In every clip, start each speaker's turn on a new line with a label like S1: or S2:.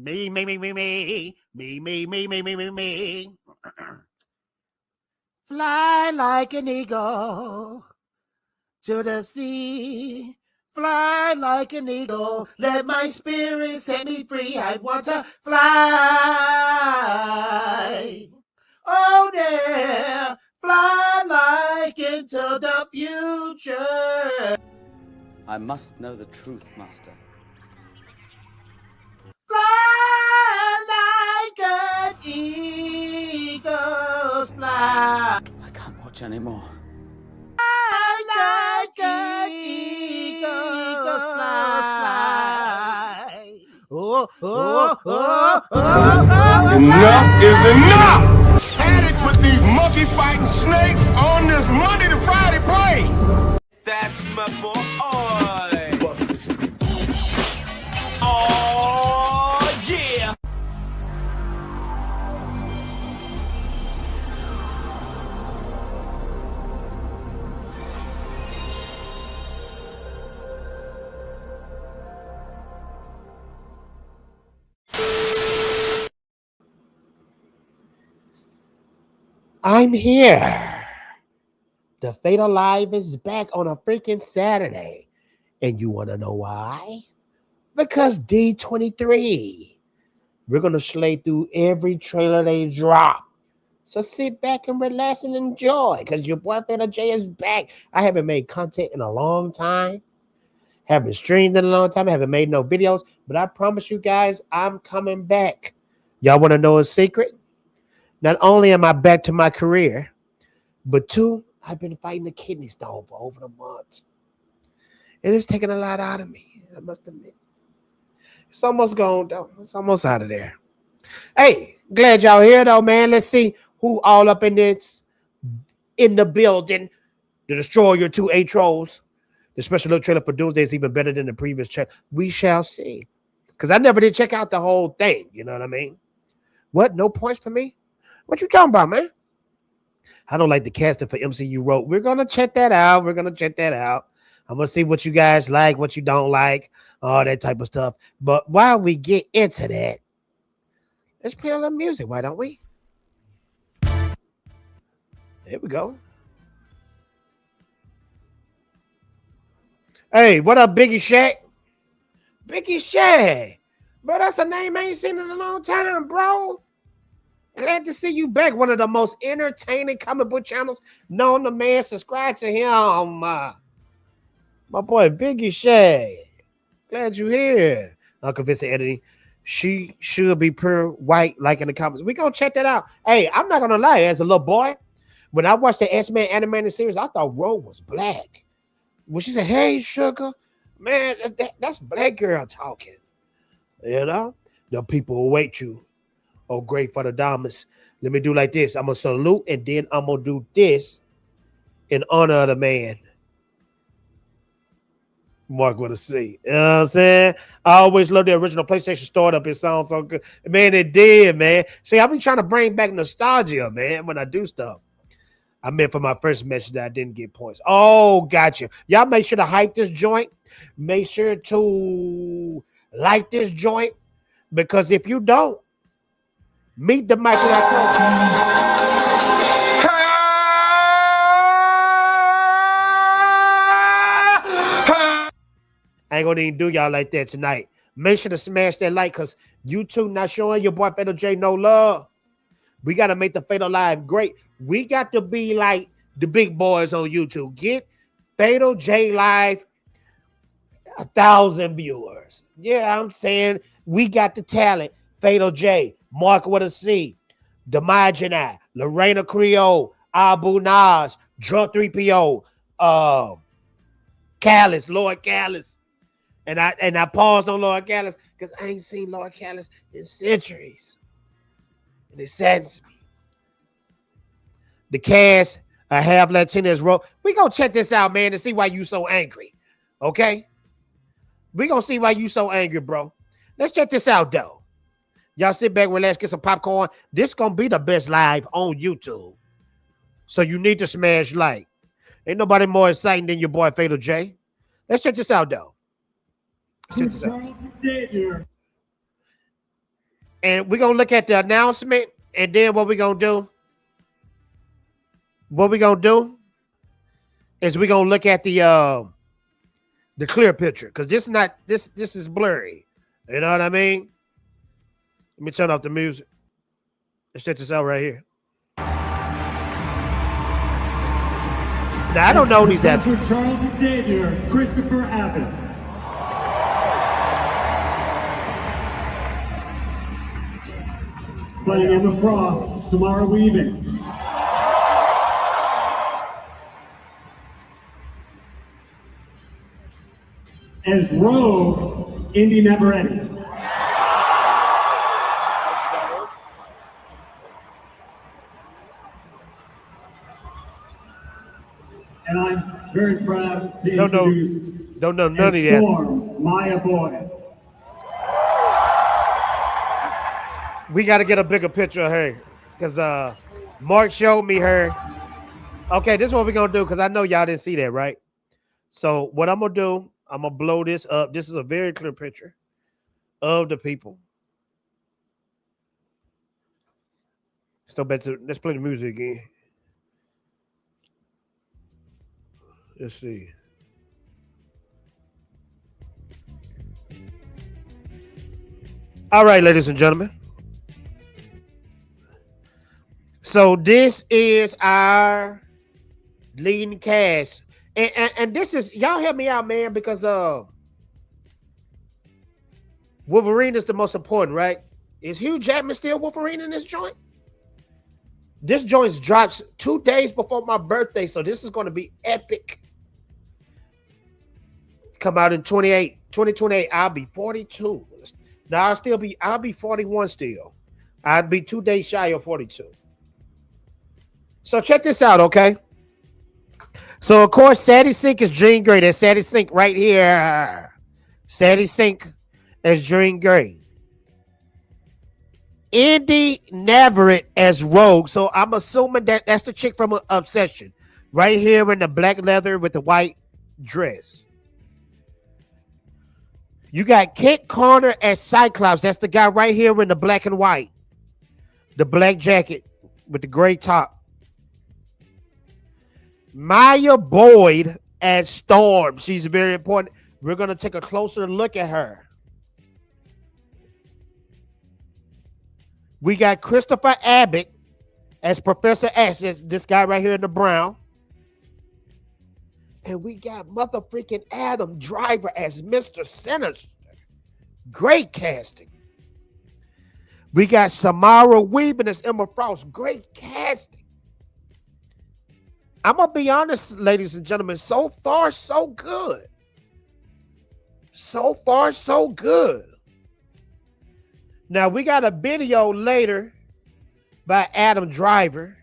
S1: Me. Fly like an eagle to the sea. Fly like an eagle. Let my spirit set me free. I want to fly. Oh, yeah. Fly like into the future.
S2: I must know the truth, Master.
S1: Fly like an eagle's fly.
S2: I can't watch anymore.
S1: Fly like an eagle's fly.
S3: Enough is enough! Had it with these monkey fighting snakes on this Monday to Friday plane!
S4: That's my boy! Oh, yeah!
S1: I'm here. The Fatal Live is back on a freaking Saturday. And you want to know why? Because D23. We're going to slay through every trailer they drop. So sit back and relax and enjoy. Because your boy Fatal J is back. I haven't made content in a long time. Haven't streamed in a long time. I haven't made no videos. But I promise you guys, I'm coming back. Y'all want to know a secret? Not only am I back to my career, but two, I've been fighting the kidney stone for over a month. And it's taking a lot out of me, I must admit. It's almost gone, though. It's almost out of there. Hey, glad y'all here, though, man. Let's see who all up in this, in the building to destroy your two A-Trolls. The special little trailer for Doomsday is even better than the previous check. We shall see. Because I never did check out the whole thing. You know what I mean? What? No points for me? What you talking about, man? I don't like the casting for MCU Road. We're going to check that out. I'm going to see what you guys like, what you don't like, all that type of stuff. But while we get into that, let's play a little music. Why don't we? There we go. Hey, what up, Biggie Shaq? Biggie Shaq. Bro, that's a name I ain't seen in a long time, bro. Glad to see you back. One of the most entertaining comic book channels known to man. Subscribe to him. My boy, Biggie Shay. Glad you here. Uncle Vincent editing. She should be pure white, like in the comments. We gonna check that out. Hey, I'm not gonna lie. As a little boy, when I watched the X-Men animated series, I thought Rogue was black. When she said, "Hey, sugar," man, that's black girl talking. You know, the people await you. Oh, great for the Damas. Let me do like this. I'm going to salute, and then I'm going to do this in honor of the man. Mark with a C. You know what I'm saying? I always love the original PlayStation startup. It sounds so good. Man, it did, man. See, I be trying to bring back nostalgia, man, when I do stuff. I meant for my first message that I didn't get points. Oh, gotcha. Y'all make sure to hype this joint. Make sure to like this joint. Because if you don't, meet the mic. I ain't gonna even do y'all like that tonight. Make sure to smash that like, because YouTube not showing your boy Fatal J no love. We gotta make the Fatal Live great. We got to be like the big boys on YouTube. Get Fatal J Live 1,000 viewers. Yeah, I'm saying we got the talent. Fatal J, Mark with a C, Demagina, Lorena Creole, Abu Naj, Drunk 3PO, Callis, Lord Callis. And I paused on Lord Callis because I ain't seen Lord Callis in centuries. And it saddens me. The cast, a half Latinx role. We gonna check this out, man, to see why you so angry. Okay? We gonna see why you so angry, bro. Let's check this out, though. Y'all sit back, relax, get some popcorn. This gonna be the best live on YouTube. So you need to smash like. Ain't nobody more exciting than your boy Fatal J. Let's check this out, though. Let's check this out. And we're gonna look at the announcement, and then what we're gonna do? What we're gonna do is we're gonna look at the clear picture, because this is not this is blurry. You know what I mean? Let me turn off the music. Let's check this out right here. Now, I don't know these actors.
S5: Professor Charles Xavier, Christopher Abbott. Playing Emma Frost, Samara Weaving. As Rogue, Indy Neveretti. And I'm very proud to introduce
S1: don't know none of that.
S5: Storm, Maya Boyd.
S1: We got to get a bigger picture of her, because Mark showed me her. Okay, this is what we're gonna do, because I know y'all didn't see that, right? So what I'm gonna do, I'm gonna blow this up. This is a very clear picture of the people. Let's play the music again. Let's see. All right, ladies and gentlemen. So this is our leading cast. And this is, y'all help me out, man, because Wolverine is the most important, right? Is Hugh Jackman still Wolverine in this joint? This joint drops 2 days before my birthday, so this is going to be epic. Come out in 2028. I'll be 42. Now I'll be 41 still. I'd be 2 days shy of 42. So check this out, okay? So of course, Sadie Sink is Jean Grey. That's Sadie Sink right here. Sadie Sink as Jean Grey. Indy Neverett as Rogue. So I'm assuming that that's the chick from Obsession. Right here in the black leather with the white dress. You got Kit Connor as Cyclops. That's the guy right here in the black and white. The black jacket with the gray top. Maya Boyd as Storm. She's very important. We're going to take a closer look at her. We got Christopher Abbott as Professor X. This guy right here in the brown. And we got motherfucking Adam Driver as Mr. Sinister. Great casting. We got Samara Weaving as Emma Frost. Great casting. I'm going to be honest, ladies and gentlemen. So far, so good. So far, so good. Now, we got a video later by Adam Driver.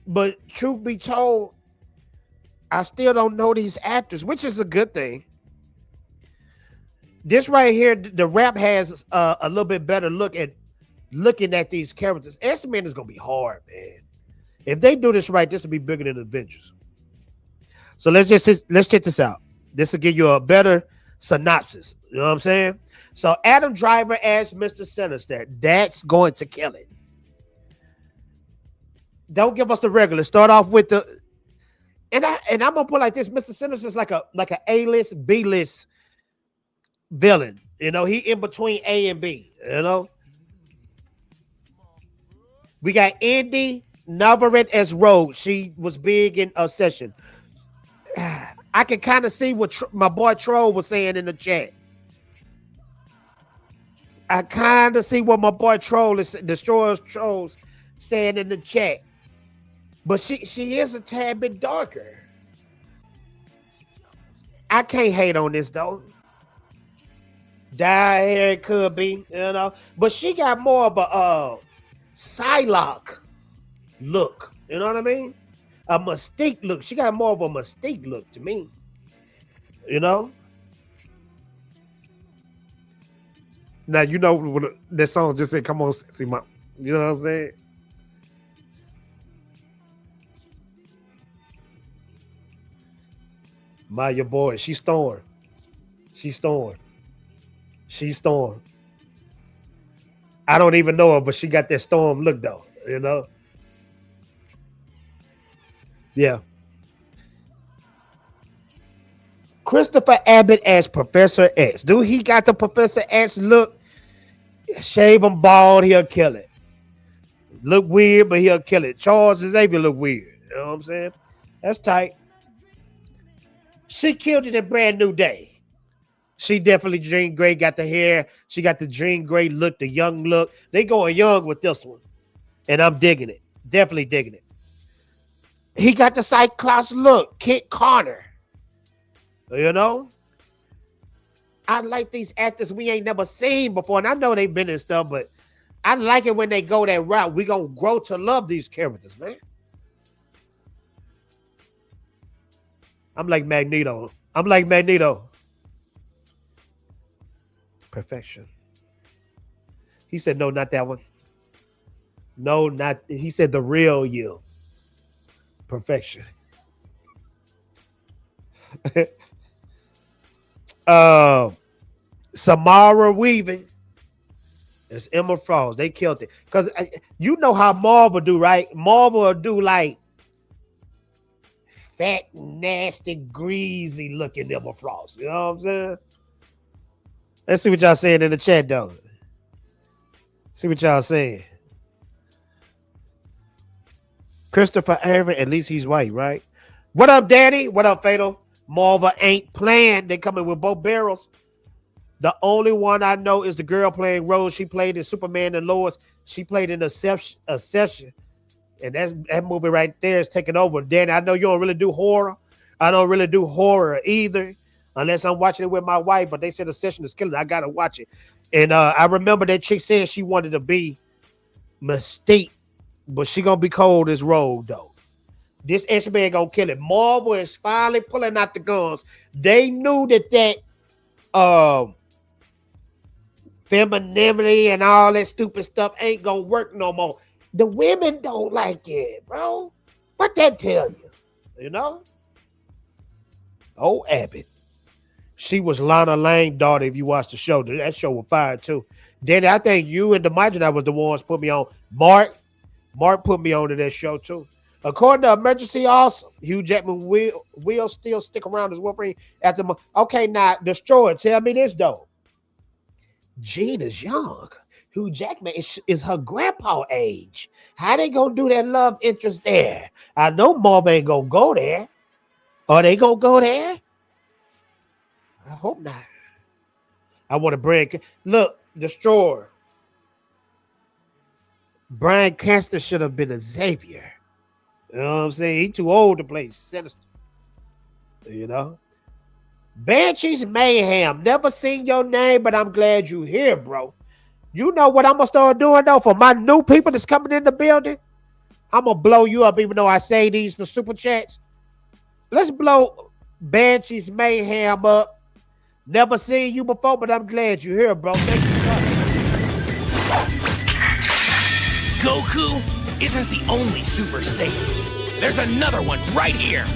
S1: But truth be told, I still don't know these actors, which is a good thing. This right here, the rap has a little bit better look at looking at these characters. X-Men is going to be hard, man. If they do this right, this will be bigger than Avengers. So let's check this out. This will give you a better synopsis. You know what I'm saying? So Adam Driver as Mr. Sinister. That's going to kill it. Don't give us the regular. Start off with the... And I'm gonna put like this: Mr. Sinister is like a A-list, B-list villain. You know, he in between A and B. You know, we got Indy Neverett as Rogue. She was big in Obsession. I can kind of see what my boy Troll was saying in the chat. I kind of see what my boy Troll is Destroyers Trolls saying in the chat. But she is a tad bit darker. I can't hate on this though. Dye hair it could be, you know. But she got more of a Psylocke look. You know what I mean? A Mystique look. She got more of a Mystique look to me. You know? Now you know what that song just said, come on, see my, you know what I'm saying? Maya Boy, she's Thorn. She's Thorn. She's Thorn. I don't even know her, but she got that Storm look though, you know. Yeah. Christopher Abbott as Professor X. Dude, he got the Professor X look. Shave him bald, he'll kill it. Look weird, but he'll kill it. Charles Xavier look weird. You know what I'm saying? That's tight. She killed it in Brand New Day. She definitely Jean Grey got the hair. She got the Jean Grey look, the young look. They going young with this one. And I'm digging it. Definitely digging it. He got the Cyclops look. Kit Connor. You know? I like these actors we ain't never seen before. And I know they've been in stuff, but I like it when they go that route. We gonna grow to love these characters, man. I'm like Magneto. Perfection. He said, no, not that one. No, not. He said the real you. Perfection. Samara Weaving. It's Emma Frost. They killed it. Because you know how Marvel do, right? Marvel will do like fat, nasty, greasy looking Emma Frost. You know what I'm saying? Let's see what y'all saying in the chat, though. See what y'all saying. Christopher Aaron, at least he's white, right? What up, Danny? What up, Fatal? Marvel ain't playing. They coming with both barrels. The only one I know is the girl playing Rose. She played in Superman and Lois. She played in Ascension. And that movie right there is taking over. Danny, I know you don't really do horror. I don't really do horror either, unless I'm watching it with my wife. But they said Ascension is killing. I got to watch it. And I remember that chick saying she wanted to be Mystique, but she going to be cold as Rogue, though. This X-Men going to kill it. Marvel is finally pulling out the guns. They knew that femininity and all that stupid stuff ain't gonna work no more. The women don't like it, bro. What that tell you? You know? Oh, Abbott. She was Lana Lane's daughter if you watched the show. That show was fire too. Danny, I think you and the Magneto was the ones put me on. Mark put me on to that show too. According to Emergency Awesome, Hugh Jackman will still stick around as Wolverine after. Okay, now Destroyer, tell me this though. Jean is young. Hugh Jackman is her grandpa age. How they gonna do that love interest there? I know Marvel ain't gonna go there. Are they gonna go there? I hope not. I want to break. Look, Destroyer. Bryan Cranston should have been a Xavier. You know what I'm saying? He too old to play Sinister. You know? Banshees Mayhem. Never seen your name, but I'm glad you here, bro. You know what I'm going to start doing, though, for my new people that's coming in the building? I'm going to blow you up, even though I say these in the super chats. Let's blow Banshees Mayhem up. Never seen you before, but I'm glad you're here, bro. Thank you so much.
S4: Goku isn't the only Super Saiyan. There's another one right here.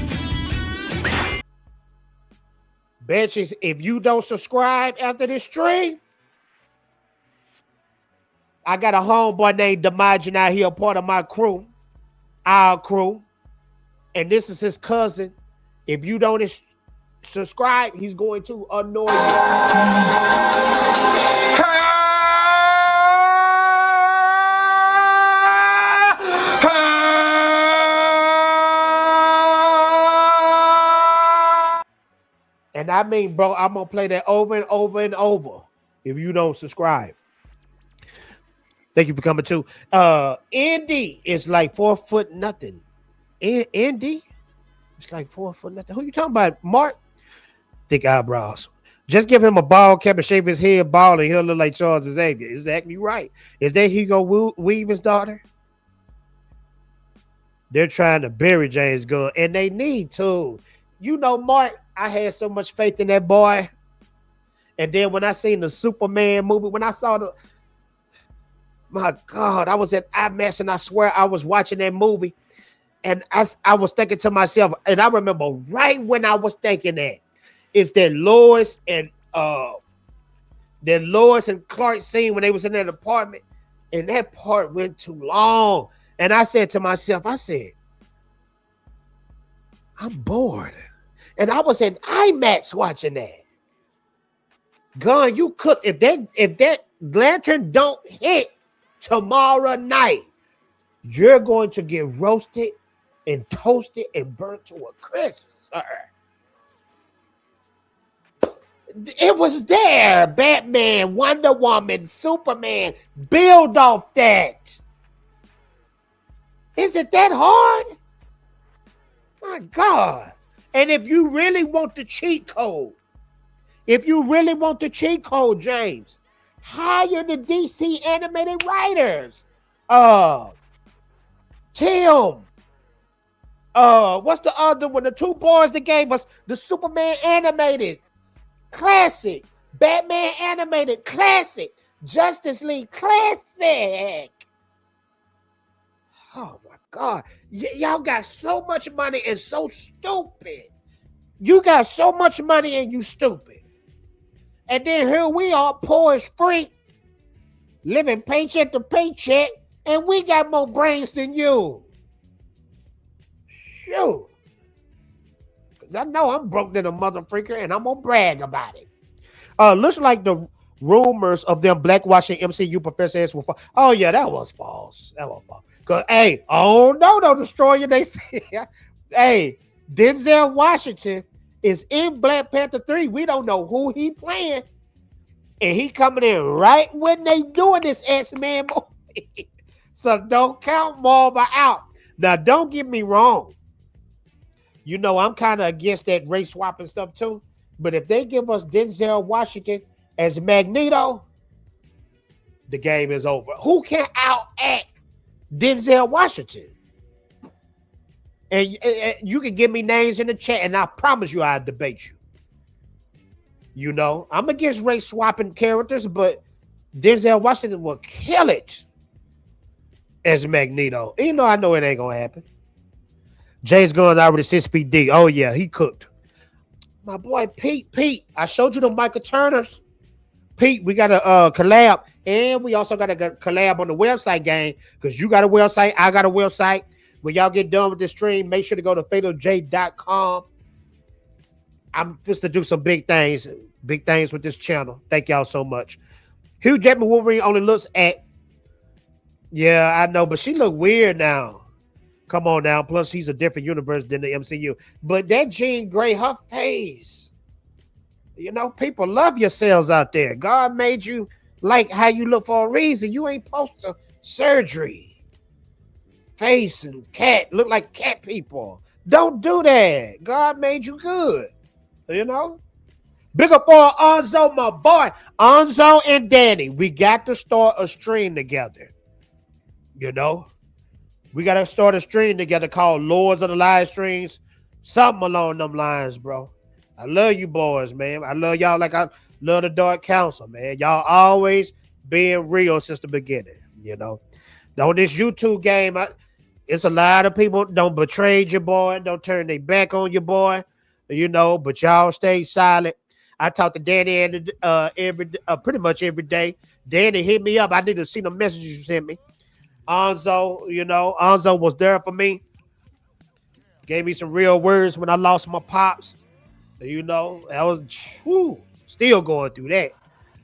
S1: Banshees, if you don't subscribe after this stream, I got a homeboy named Demagin out here, part of my crew, our crew, and this is his cousin. If you don't subscribe, he's going to annoy you. And I mean, bro, I'm going to play that over and over and over if you don't subscribe. Thank you for coming too. Indy is like 4 foot nothing. Indy? It's like 4 foot nothing. Who you talking about, Mark? Thick eyebrows. Just give him a bald cap and shave his head bald and he'll look like Charles Xavier. Exactly right. Is that Hugo Weaver's daughter? They're trying to bury James Gunn, and they need to. You know, Mark, I had so much faith in that boy. And then when I seen the Superman movie, when I saw my God, I was at IMAX and I swear I was watching that movie. And I was thinking to myself, and I remember right when I was thinking that, is that Lois and Clark scene when they was in that apartment. And that part went too long. And I said to myself, I'm bored. And I was in IMAX watching that. Gun, you cook. If that lantern don't hit tomorrow night, you're going to get roasted and toasted and burnt to a crisp, sir. It was there. Batman, Wonder Woman, Superman. Build off that. Is it that hard? My God. And if you really want the cheat code, James, hire the DC animated writers. Tim. What's the other one? The two boys that gave us the Superman animated classic, Batman animated classic, Justice League classic. Oh my God. Y'all got so much money and so stupid. You got so much money and you stupid. And then here we are, poor as free, living paycheck to paycheck, and we got more brains than you. Shoot. Because I know I'm broke than a motherfreaker, and I'm going to brag about it. Looks like the rumors of them blackwashing MCU professors were false. Oh, yeah, that was false. Because, hey, oh, no, Destroyer, they say. Hey, Denzel Washington is in Black Panther 3. We don't know who he playing. And he coming in right when they doing this X-Men movie. So don't count Marvel out. Now, don't get me wrong. You know, I'm kind of against that race swapping stuff too. But if they give us Denzel Washington as Magneto, the game is over. Who can out-act Denzel Washington? And you can give me names in the chat, and I promise you I'll debate you. You know, I'm against race swapping characters, but Denzel Washington will kill it as Magneto. You know, I know it ain't gonna happen. James Gunn already says PD. Oh yeah, he cooked. My boy Pete. I showed you the Michael Turners. Pete, we got a collab, and we also got a collab on the website game because you got a website, I got a website. When y'all get done with this stream, make sure to go to fatalj.com. I'm just to do some big things with this channel. Thank y'all so much. Hugh Jackman Wolverine only looks at, yeah, I know, but she look weird now. Come on now. Plus, he's a different universe than the MCU. But that Jean Grey, her face, you know, people love yourselves out there. God made you like how you look for a reason. You ain't supposed to surgery. Face and cat look like cat people. Don't do that. God made you good. You know? Big up for Anzo, my boy. Anzo and Danny. We got to start a stream together. You know? We got to start a stream together called Lords of the Live Streams. Something along them lines, bro. I love you boys, man. I love y'all like I love the Dark Council, man. Y'all always being real since the beginning, you know? On this YouTube game, it's a lot of people don't betray your boy, don't turn their back on your boy, you know, but y'all stay silent. I talk to Danny pretty much every day. Danny hit me up. I need to see the messages you sent me. Anzo, you know, Anzo was there for me. Gave me some real words when I lost my pops. You know, I was still going through that.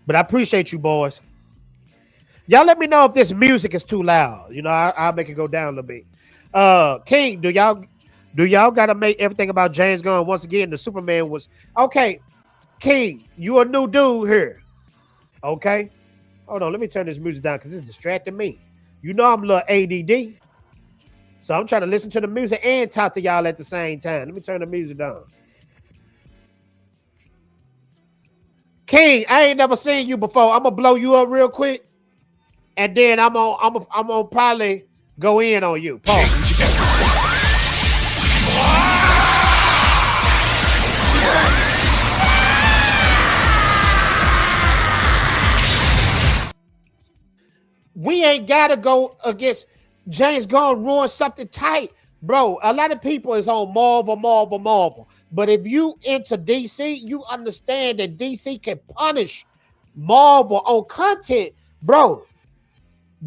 S1: But I appreciate you, boys. Y'all let me know if this music is too loud. You know, I'll make it go down a little bit. King, do y'all gotta make everything about James Gunn once again? The Superman was okay. King, you a new dude here. Okay. Hold on, let me turn this music down because it's distracting me. You know I'm a little ADD. So I'm trying to listen to the music and talk to y'all at the same time. Let me turn the music down. King, I ain't never seen you before. I'm gonna blow you up real quick. And then I'm gonna probably go in on you. Pause. We ain't gotta go against James Gunn ruin something tight. Bro, a lot of people is on Marvel. But if you into DC, you understand that DC can punish Marvel on content. Bro,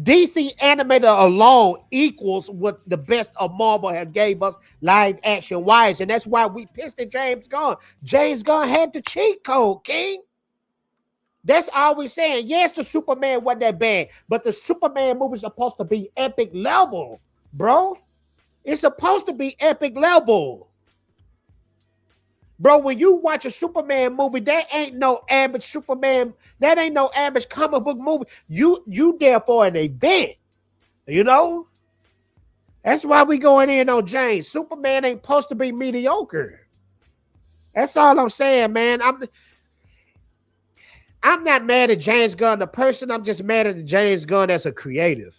S1: DC animated alone equals what the best of Marvel had gave us live action wise, and that's why we pissed at James Gunn. James Gunn had the cheat code, King. That's all we're saying. Yes, the Superman wasn't that bad, but the Superman movie is supposed to be epic level, bro. It's supposed to be epic level. Bro, when you watch a Superman movie, that ain't no average Superman. That ain't no average comic book movie. You there for an event, you know? That's why we going in on James. Superman ain't supposed to be mediocre. That's all I'm saying, man. I'm not mad at James Gunn, the person. I'm just mad at James Gunn as a creative.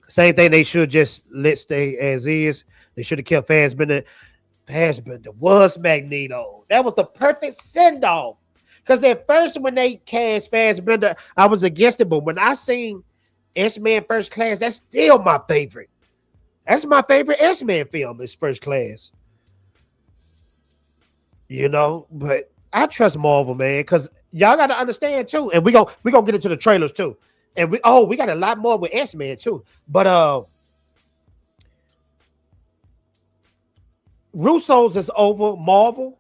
S1: Same thing they should just let stay as is. They should have kept Fassbender. Fassbender was Magneto. That was the perfect send-off. Because at first when they cast Fassbender, I was against it. But when I seen X-Men First Class, that's still my favorite. That's my favorite X-Men film is First Class. You know, but I trust Marvel, man, because y'all got to understand too. And we gonna get into the trailers too. And we got a lot more with X-Men too. But Russo's is over. Marvel,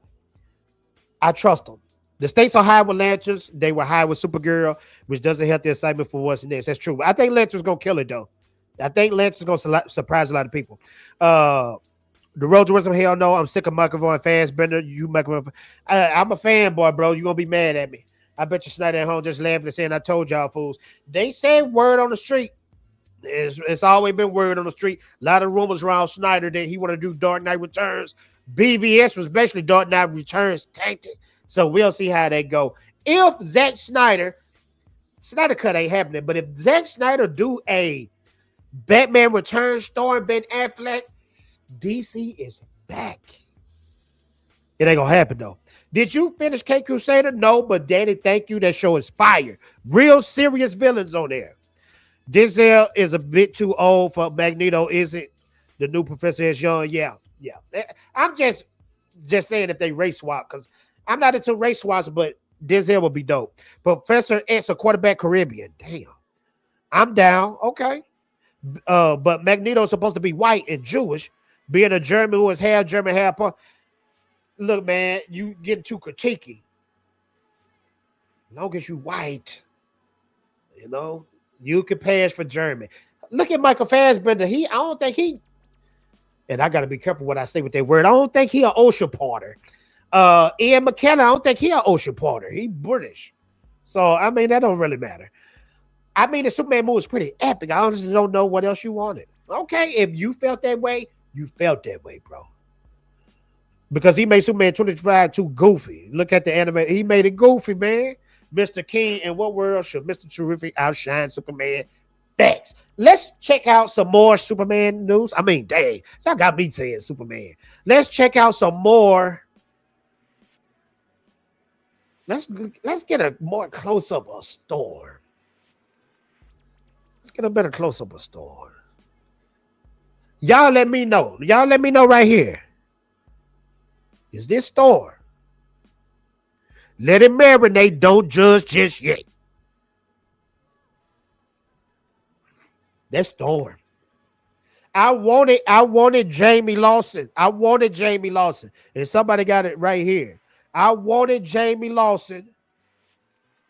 S1: I trust them. The stakes are high with Lanterns. They were high with Supergirl, which doesn't help the excitement for what's next. That's true. I think Lanterns gonna kill it though. I think Lanterns gonna surprise a lot of people. The Road to Wisdom, hell no. I'm sick of Michael and Fassbender. You Michael, I'm a fanboy, bro. You gonna be mad at me? I bet you Snyder at home just laughing and saying, "I told y'all fools." They said word on the street. It's always been word on the street. A lot of rumors around Snyder that he want to do Dark Knight Returns. BVS was basically Dark Knight Returns tanked it. So we'll see how they go. If Zack Snyder cut ain't happening, but if Zack Snyder do a Batman Returns starring Ben Affleck, DC is back. It ain't gonna happen though. Did you finish K Crusader? No, but Danny, thank you. That show is fire. Real serious villains on there. Denzel is a bit too old for Magneto, is it? The new Professor is young. Yeah. I'm just saying if they race swap, because I'm not into race swaps, but Denzel would be dope. Professor X, a quarterback Caribbean. Damn. I'm down. Okay. But Magneto is supposed to be white and Jewish, being a German who is half German, half. Look, man, you getting too critiquey. As long as you white, you know, you can pass for German. Look at Michael Fassbender. I don't think he, and I got to be careful what I say with that word. I don't think he an ocean porter. Ian McKellen, I don't think he an ocean porter. He British. So, I mean, that don't really matter. I mean, the Superman movie is pretty epic. I honestly don't know what else you wanted. Okay, if you felt that way, you felt that way, bro. Because he made Superman 25 too goofy. Look at the anime. He made it goofy, man. Mr. King, in what world should Mr. Terrific outshine Superman? Facts. Let's check out some more Superman news. I mean, dang, y'all got me saying Superman. Let's check out some more. Let's get a more close-up of Storm. Let's get a better close-up of Storm. Y'all let me know. Y'all let me know right here. Is this Storm? Let it marinate. Don't judge just yet. That's Storm. I wanted Jamie Lawson. And somebody got it right here. I wanted Jamie Lawson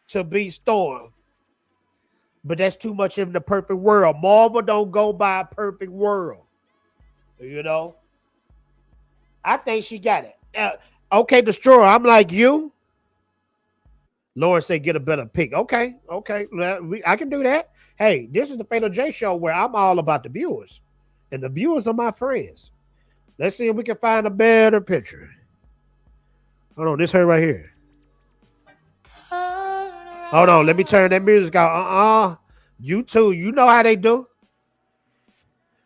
S1: to be Storm. But that's too much in the perfect world. Marvel don't go by a perfect world. You know? I think she got it. Okay, Destroyer, I'm like you. Lauren said get a better pick. Okay. I can do that. Hey, this is the Fatal J show where I'm all about the viewers. And the viewers are my friends. Let's see if we can find a better picture. Hold on, this her right here. Hold on, let me turn that music out. You too. You know how they do.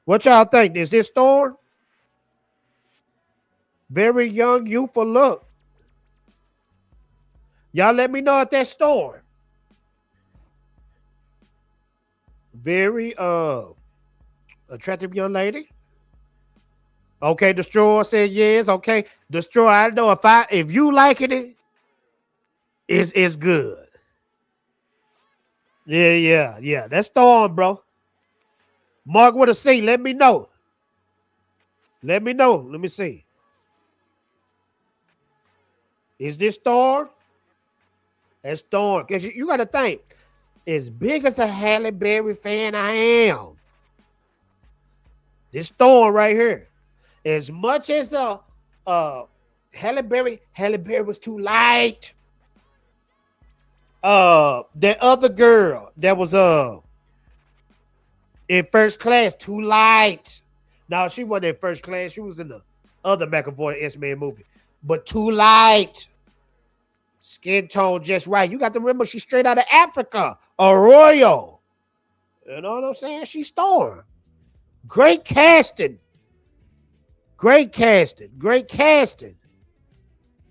S1: What y'all think? Is this Storm? Very young, youthful look. Y'all let me know if that's Storm. Very attractive young lady. Okay, Destroyer said yes. Okay, Destroyer, I know if you liking it, it's good. Yeah. That's Thrawn, bro. Mark with a C. Let me know. Let me see. Is this Thor? That's Thor. Because you got to think, as big as a Halle Berry fan I am, this Thor right here, as much as Halle Berry was too light. That other girl that was in First Class, too light. No, she wasn't in First Class. She was in the other McAvoy X-Men movie. But too light. Skin tone just right. You got to remember she's straight out of Africa. A royal. You know what I'm saying? She's Storm. Great casting.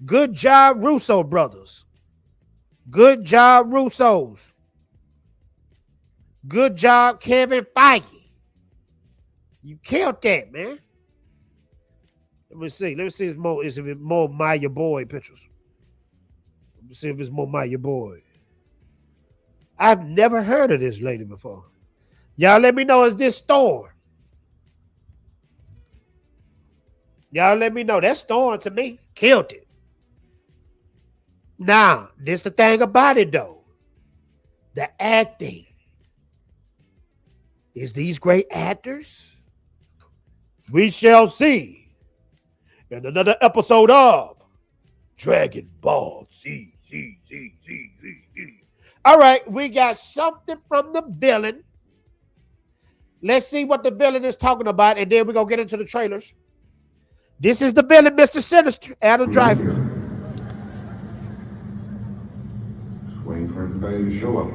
S1: Good job, Russo brothers. Good job, Russos. Good job, Kevin Feige. You killed that, man. Let me see if it's more Maya Boy pictures. Let me see if it's more Maya Boy. I've never heard of this lady before. Y'all let me know, is this Storm? Y'all let me know. That's Storm to me. Killed it. Now, this the thing about it, though. The acting. Is these great actors? We shall see in another episode of Dragon Ball Z. All right, we got something from the villain. Let's see what the villain is talking about, and then we're going to get into the trailers. This is the villain, Mr. Sinister, Adam Driver.
S6: Just waiting for everybody to show up.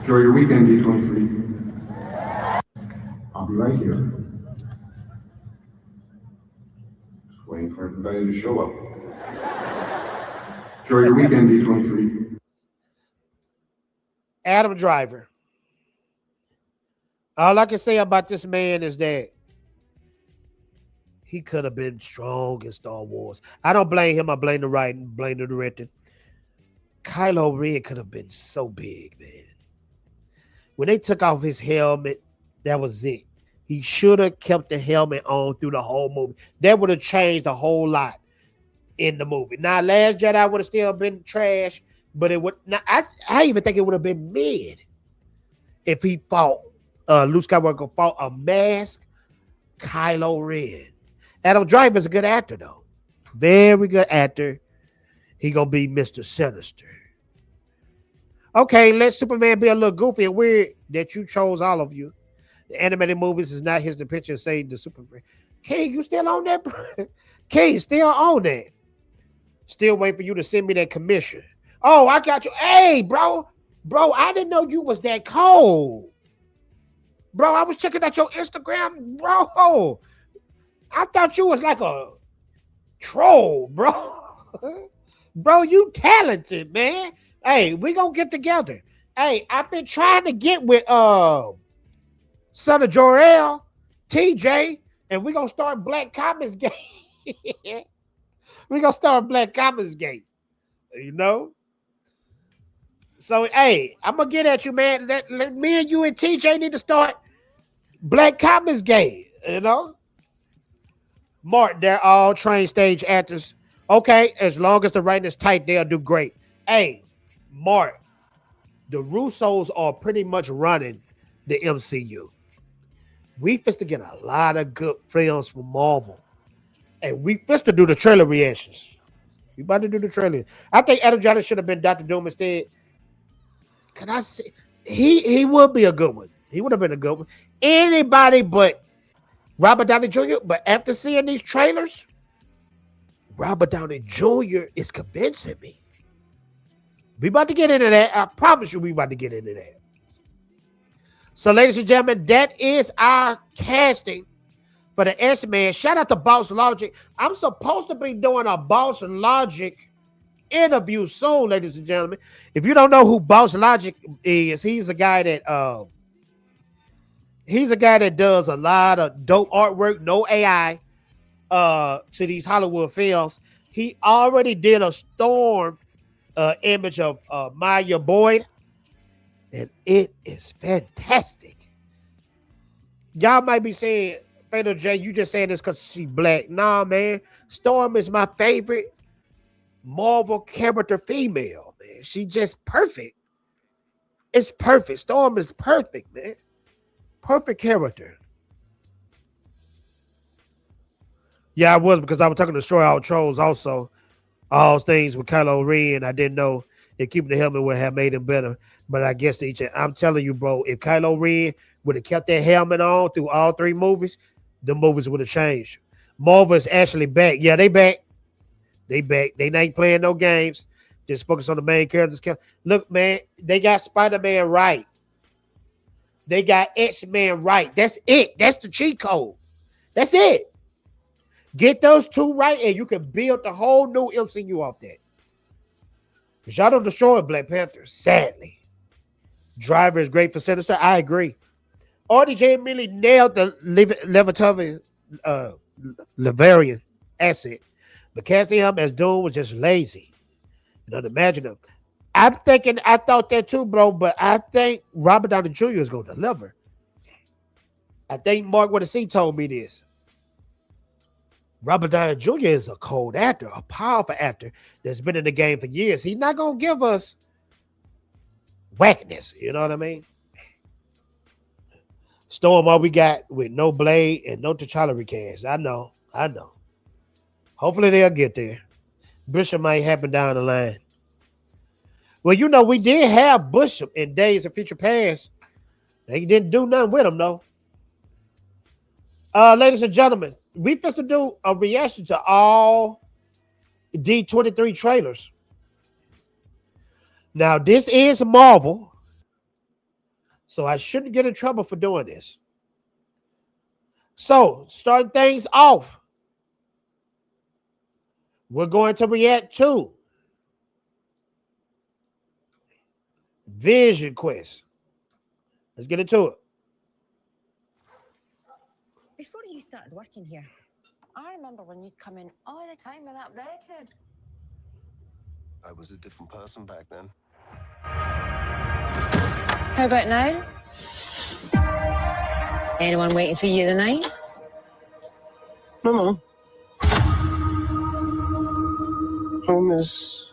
S6: Enjoy your weekend, D23. I'll be right here. Just waiting for everybody to show up. Enjoy your weekend, D23.
S1: Adam Driver. All I can say about this man is that he could have been strong in Star Wars. I don't blame him. I blame the writing, blame the directing. Kylo Ren could have been so big, man. When they took off his helmet, that was it. He should have kept the helmet on through the whole movie. That would have changed a whole lot in the movie. Now, Last Jedi would have still been trash, but it would. Now, I even think it would have been mid if he fought. Luke Skywalker fought a masked Kylo Ren. Adam Driver is a good actor, though. Very good actor. He gonna be Mr. Sinister. Okay, let Superman be a little goofy and weird that you chose all of you. The animated movies is not his depiction of saying the Superman. King, you still on that? King, still on that. Still waiting for you to send me that commission. Oh, I got you. Hey, bro. Bro, I didn't know you was that cold. Bro, I was checking out your Instagram. Bro, I thought you was like a troll, bro. Bro, you talented, man. Hey, we gonna get together. Hey, I've been trying to get with son of Jor-El, TJ, and we gonna start Black Comics Gate. We gonna start Black Comics Gate. You know? So, hey, I'm gonna get at you, man. Let me and you and TJ need to start Black Comics Gate, you know? Mark, they're all trained stage actors. Okay, as long as the writing is tight, they'll do great. Hey, Mark, the Russos are pretty much running the MCU. We supposed to get a lot of good films from Marvel. And we supposed to do the trailer reactions. We about to do the trailer. I think Adam Driver should have been Dr. Doom instead. Can I say he would be a good one. He would have been a good one. Anybody but Robert Downey Jr. But after seeing these trailers, Robert Downey Jr. is convincing me. We about to get into that. I promise you we about to get into that. So, ladies and gentlemen, that is our casting for the X-Men. Shout out to Boss Logic. I'm supposed to be doing a Boss Logic interview soon, ladies and gentlemen. If you don't know who Boss Logic is, he's a guy that does a lot of dope artwork, no AI, to these Hollywood films. He already did a Storm image of Maya Boyd. and it is fantastic. Y'all might be saying, Fatal J, you just saying this because she's black. Nah, man. Storm is my favorite Marvel character female, man. She just perfect. It's perfect. Storm is perfect, man. Perfect character. Yeah, I was, because I was talking to Destroy All Trolls also. All things with Kylo Ren. I didn't know if keeping the helmet would have made him better. But I guess I'm telling you, bro, if Kylo Ren would have kept that helmet on through all three movies, the movies would have changed. Marvel is actually back. Yeah, they back. They back. They not playing no games. Just focus on the main characters. Look, man, they got Spider-Man right. They got X-Men right. That's it. That's the cheat code. That's it. Get those two right, and you can build the whole new MCU off that. Because y'all don't destroy Black Panther, sadly. Driver is great for Sinister. I agree. RDJ really nailed the Levarian asset. But casting him as Doom was just lazy. Unimaginable. I thought that too, bro, but I think Robert Downey Jr. is going to deliver. I think Mark with a C told me this. Robert Downey Jr. is a cold actor, a powerful actor that's been in the game for years. He's not going to give us whackness. You know what I mean? Storm, all we got with no Blade and no T'Challa recast. I know. Hopefully they'll get there. Bishop might happen down the line. Well, you know, we did have Bishop in Days of Future Past. They didn't do nothing with him, though. Ladies and gentlemen, we supposed to do a reaction to all D23 trailers. Now, this is Marvel, so I shouldn't get in trouble for doing this. So, starting things off, we're going to react to VisionQuest. Let's get into it.
S7: Before you started working here, I remember when you'd come in all the time with that redhead.
S3: I was a different person back then.
S7: How about now? Anyone waiting for you tonight?
S3: No. Home is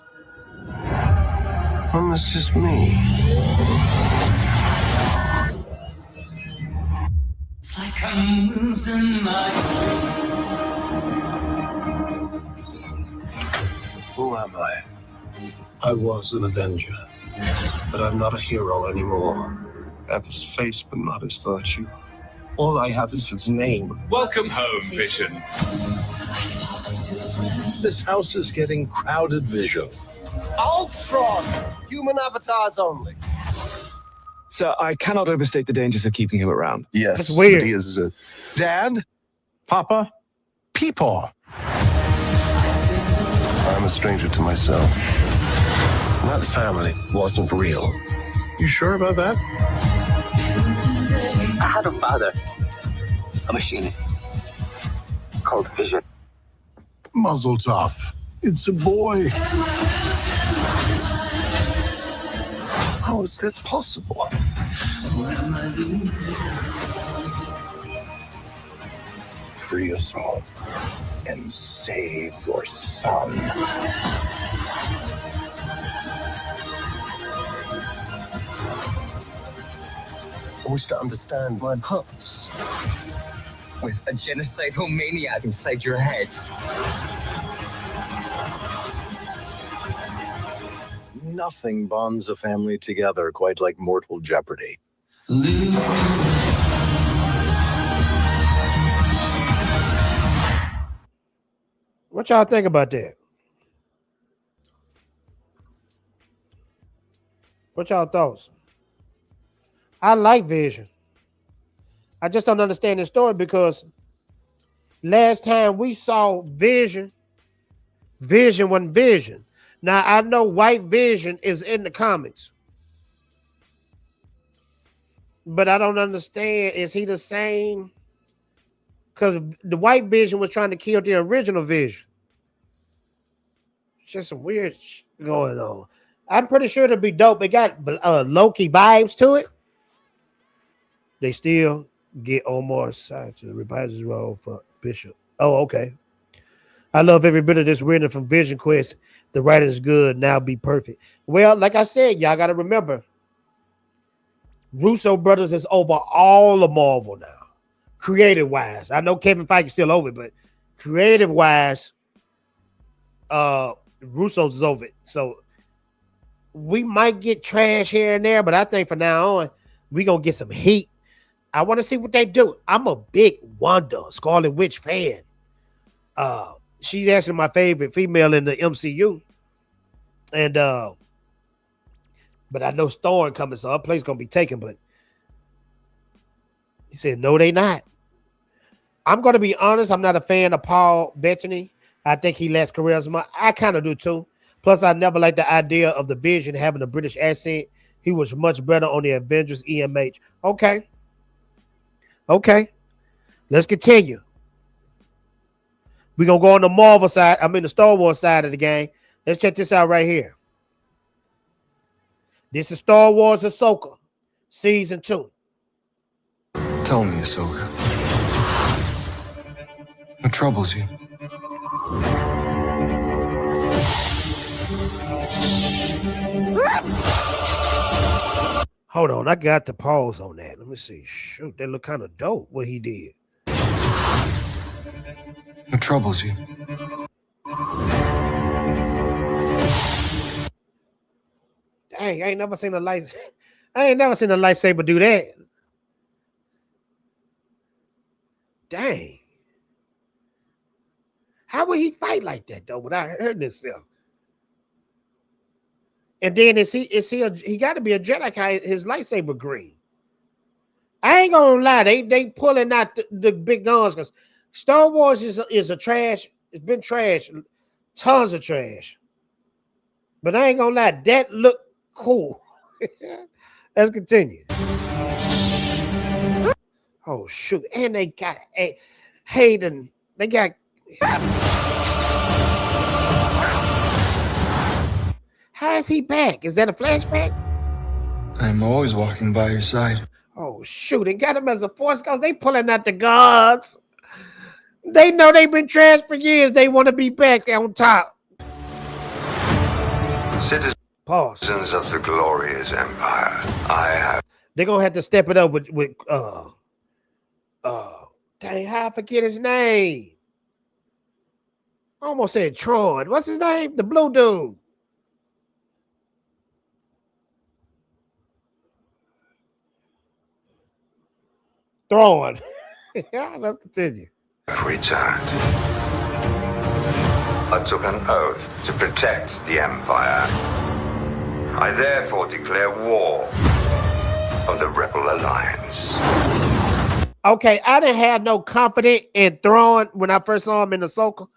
S3: just me.
S8: It's like I'm losing my
S3: Who am I? I was an Avenger, but I'm not a hero anymore. I have his face, but not his virtue. All I have is his name.
S8: Welcome home, Vision.
S3: This house is getting crowded, Vision. Ultron! Human avatars only.
S9: Sir, I cannot overstate the dangers of keeping him around.
S3: Yes,
S1: that's weird.
S3: He is a dad, papa, peepaw. I'm a stranger to myself. That family wasn't real. You sure about that?
S10: I had a father, a machine called Vision.
S3: Muzzle tough. It's a boy. How is this possible? Free us all and save your son. I wish to understand my purpose.
S10: With a genocidal maniac inside your head.
S6: Nothing bonds a family together quite like mortal jeopardy.
S1: What y'all think about that? What y'all thoughts? I like Vision. I just don't understand the story because last time we saw Vision wasn't Vision. Now, I know White Vision is in the comics. But I don't understand. Is he the same? Because the White Vision was trying to kill the original Vision. It's just some weird going on. I'm pretty sure it'll be dope. It got Loki vibes to it. They still get Omar side to the revises role for Bishop. Oh, okay. I love every bit of this written from VisionQuest. The writing is good. Now be perfect. Well, like I said, y'all got to remember, Russo brothers is over all of Marvel now. Creative wise, I know Kevin Feige's still over it, but creative wise, Russo's is over it. So we might get trash here and there, but I think from now on, we're gonna get some heat. I want to see what they do. I'm a big Wanda Scarlet Witch fan. She's actually my favorite female in the MCU. And but I know Thorn coming, so her place gonna be taken. But he said, no, they not. I'm gonna be honest, I'm not a fan of Paul Bettany. I think he lacks charisma. I kind of do too. Plus, I never liked the idea of the Vision having a British accent. He was much better on the Avengers EMH. Okay. Let's continue. We're gonna go on the Marvel side. I mean the Star Wars side of the game. Let's check this out right here. This is Star Wars Ahsoka, Season 2.
S9: Tell me, Ahsoka. What troubles you?
S1: Hold on, I got to pause on that. Let me see. Shoot, that look kind of dope what he did.
S9: What troubles you?
S1: Dang, I ain't never seen a lightsaber do that. Dang. How would he fight like that though without hurting himself? And then he got to be a Jedi? His lightsaber green. I ain't gonna lie, they pulling out the big guns because Star Wars is a trash. It's been trash, tons of trash. But I ain't gonna lie, that look cool. Let's continue. Oh shoot! And they got Hayden. They got. How is he back? Is that a flashback?
S9: I'm always walking by your side.
S1: Oh shoot! They got him as a force ghost. They pulling out the guards. They know they've been trashed for years. They want to be back on top.
S3: Citizens of the glorious empire, I have.
S1: They're gonna have to step it up with dang, how I forget his name. I almost said Thrawn. What's his name? The blue dude. Thrawn. Yeah, let's continue.
S3: Returned. I took an oath to protect the Empire. I therefore declare war on the Rebel Alliance.
S1: Okay, I didn't have no confidence in Thrawn when I first saw him in Ahsoka.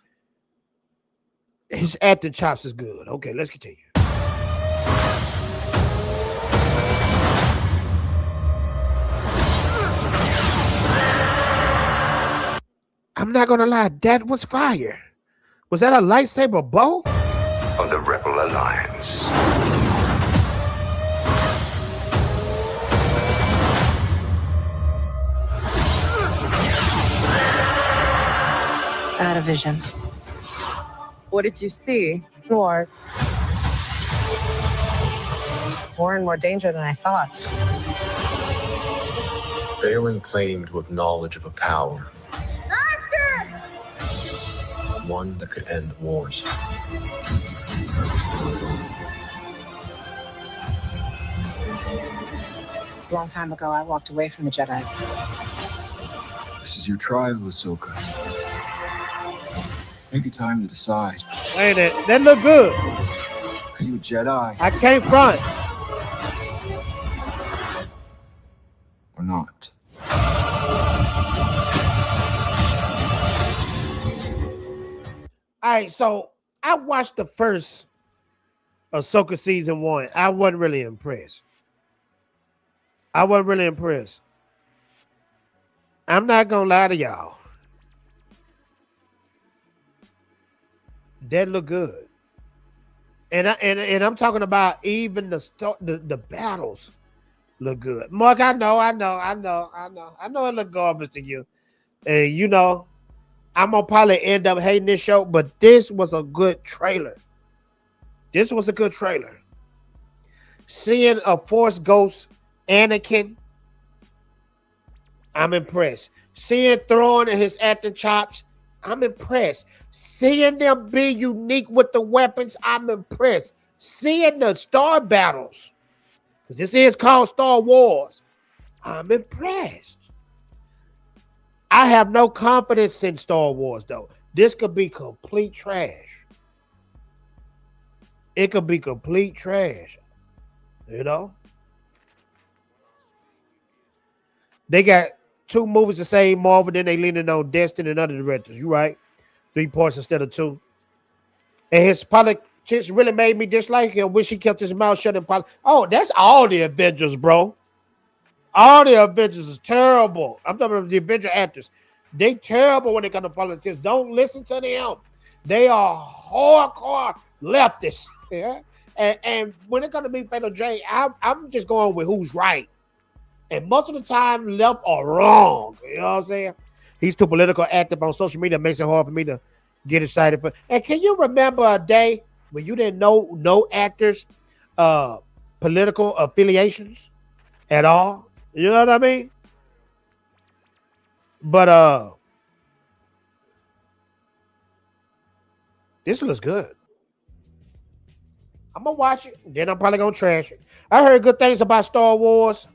S1: His acting chops is good. Okay, let's continue. I'm not gonna lie, that was fire. Was that a lightsaber bow?
S3: Of the Rebel Alliance.
S11: Out of vision. What did you see? More and more danger than I thought.
S12: Balin claimed to have knowledge of a power. One that could end wars.
S11: A long time ago, I walked away from the Jedi.
S9: This is your trial, Ahsoka. Take your time to decide.
S1: Hey, that look good.
S9: Are you a Jedi?
S1: I came front.
S9: Or not?
S1: All right, so I watched the first Ahsoka season 1. I wasn't really impressed. I'm not gonna lie to y'all. That look good. And I'm talking about even the battles look good. Mark, I know it look garbage to you. And you know, I'm gonna probably end up hating this show, but this was a good trailer. This was a good trailer. Seeing a Force Ghost Anakin, I'm impressed. Seeing Thrawn and his acting chops, I'm impressed. Seeing them be unique with the weapons, I'm impressed. Seeing the Star battles, because this is called Star Wars, I'm impressed. I have no confidence in Star Wars, though. This could be complete trash. It could be complete trash. You know? They got 2 movies to save Marvel, then they leaning on Destin and other directors. You right? 3 parts instead of 2. And his politics really made me dislike him. Wish he kept his mouth shut in politics. Oh, that's all the Avengers, bro. All the Avengers is terrible. I'm talking about the Avenger actors. They terrible when it comes to politics. Don't listen to them. They are hardcore leftists. Yeah? And when it comes to me, Fatal J, I'm just going with who's right. And most of the time, left or wrong. You know what I'm saying? He's too political active on social media. It makes it hard for me to get excited for. And can you remember a day when you didn't know no actors' political affiliations at all? You know what I mean? But this looks good. I'm gonna watch it, then I'm probably gonna trash it. I heard good things about Star Wars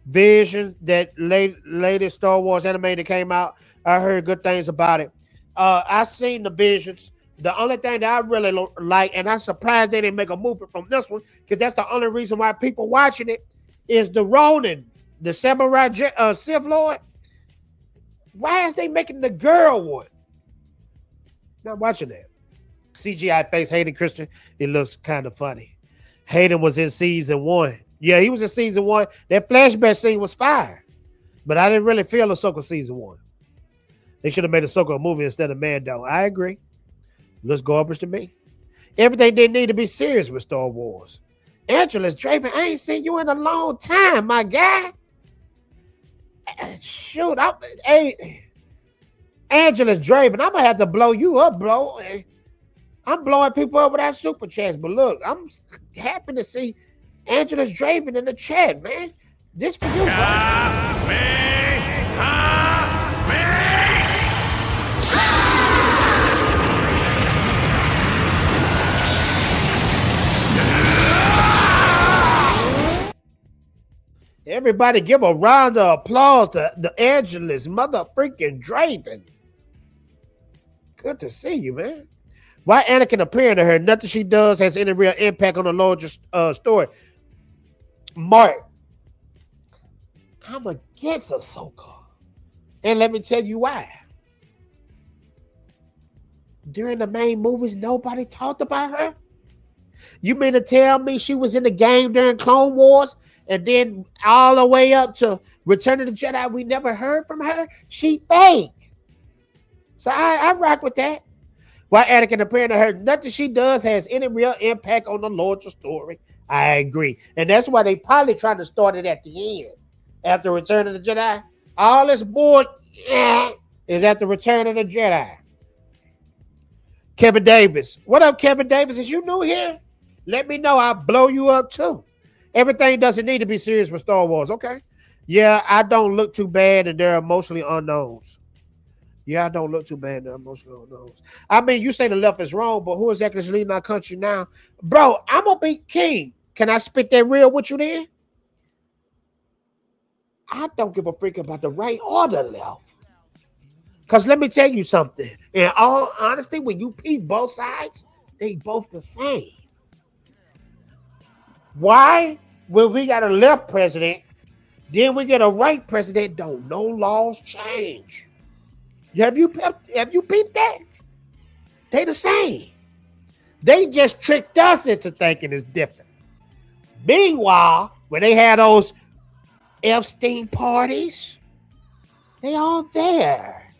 S1: Vision, that latest Star Wars anime that came out. I heard good things about it. I seen the Visions. The only thing that I really like, and I'm surprised they didn't make a movie from this one, because that's the only reason why people watching it, is the Ronin, the Samurai Sith Lord. Why is they making the girl one? Not watching that. CGI face Hayden Christian. It looks kind of funny. Hayden was in season 1. Yeah, he was in season 1. That flashback scene was fire. But I didn't really feel Ahsoka season 1. They should have made Ahsoka a movie instead of Mando. I agree. Looks garbage to me. Everything didn't need to be serious with Star Wars. Angela's Draven, I ain't seen you in a long time, my guy. Shoot, hey, Angela's Draven, I'm gonna have to blow you up, bro. I'm blowing people up with that super chats, but look, I'm happy to see Angela's Draven in the chat, man. This for you, bro. Everybody give a round of applause to the Angela's mother freaking Draven. Good to see you, man. Why Anakin appearing to her? Nothing she does has any real impact on the larger story. Mark, I'm against Ahsoka. And let me tell you why. During the main movies, nobody talked about her? You mean to tell me she was in the game during Clone Wars, and then all the way up to Return of the Jedi, we never heard from her? She fake. So I rock with that. Why Anakin appearing to her? Nothing she does has any real impact on the larger story. I agree. And that's why they probably tried to start it at the end. After Return of the Jedi. All this board is at the Return of the Jedi. Kevin Davis. What up, Kevin Davis? Is you new here? Let me know. I'll blow you up too. Everything doesn't need to be serious with Star Wars. Okay. Yeah, I don't look too bad, and they're mostly unknowns. Yeah, I don't look too bad. They're mostly unknowns. I mean, you say the left is wrong, but who exactly is leading our country now? Bro, I'm going to be king. Can I spit that real with you then? I don't give a freak about the right or the left. Because let me tell you something. In all honesty, when you peep both sides, they both the same. Why? When we got a left president, then we get a right president, don't no laws change. Have you peeped that? They the same. They just tricked us into thinking it's different. Meanwhile, when they had those Epstein parties, they all there.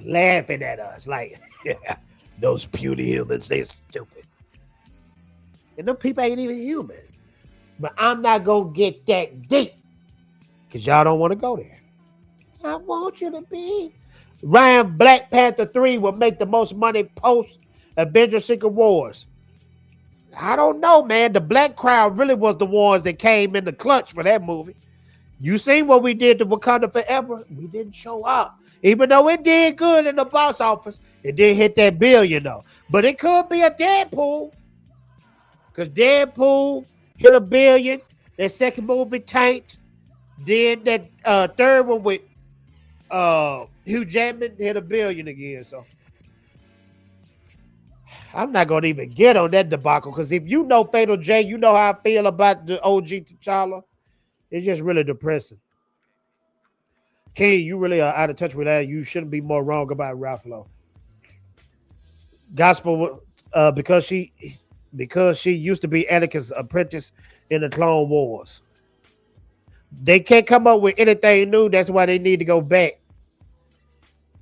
S1: Laughing at us like, yeah, Those puny humans, they stupid. And them people ain't even human. But I'm not going to get that deep. Because y'all don't want to go there. I want you to be. Ryan, Black Panther 3 will make the most money post Avengers Secret Wars. I don't know, man. The black crowd really was the ones that came in the clutch for that movie. You seen what we did to Wakanda Forever? We didn't show up. Even though it did good in the box office, it didn't hit that billion, though. But it could be a Deadpool. Because Deadpool hit $1 billion. That second movie tanked. Then that third one with Hugh Jackman hit $1 billion again. So I'm not going to even get on that debacle. Because if you know Fatal J, you know how I feel about the OG T'Challa. It's just really depressing. King, you really are out of touch with that. You shouldn't be more wrong about Ruffalo. Gospel, because she used to be Anakin's apprentice in the Clone Wars. They can't come up with anything new. That's why they need to go back.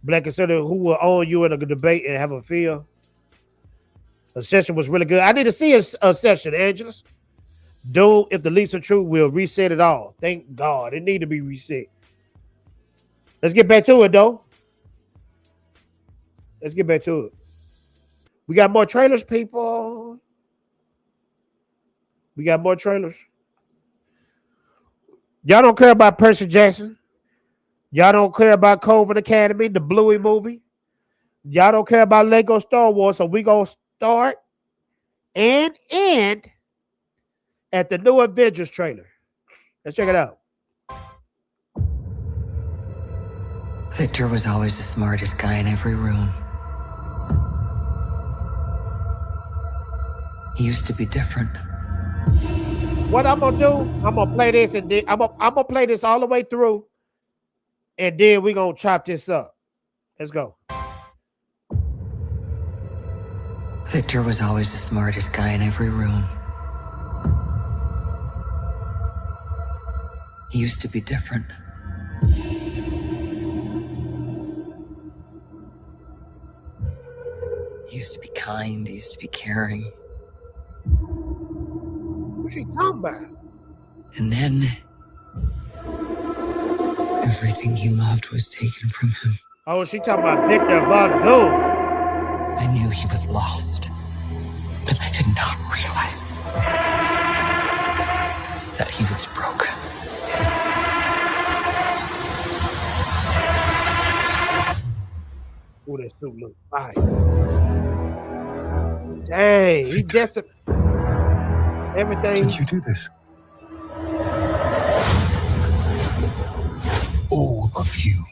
S1: Black consider who will own you in a debate and have a feel. A session was really good. I need to see a session, Angelus. Doom, if the leaks are true, will reset it all. Thank God. It need to be reset. Let's get back to it, though. Let's get back to it. We got more trailers, people. We got more trailers. Y'all don't care about Percy Jackson. Y'all don't care about Covert Academy, the Bluey movie. Y'all don't care about Lego Star Wars, so we gonna start and end at the new Avengers trailer. Let's check it out.
S13: Victor was always the smartest guy in every room. He used to be different.
S1: What I'm gonna do, I'm gonna play this and then I'm gonna play this all the way through, and then we're gonna chop this up. Let's go.
S13: Victor was always the smartest guy in every room. He used to be different. He used to be kind. He used to be caring.
S1: What's she talking about?
S13: And then everything he loved was taken from him.
S1: Oh, she talking about Victor Von Doom.
S13: I knew he was lost, but I did not realize that he was broken.
S1: Oh, that suit look fire. Dang, he decimated everything.
S6: Did you do this?
S3: All of you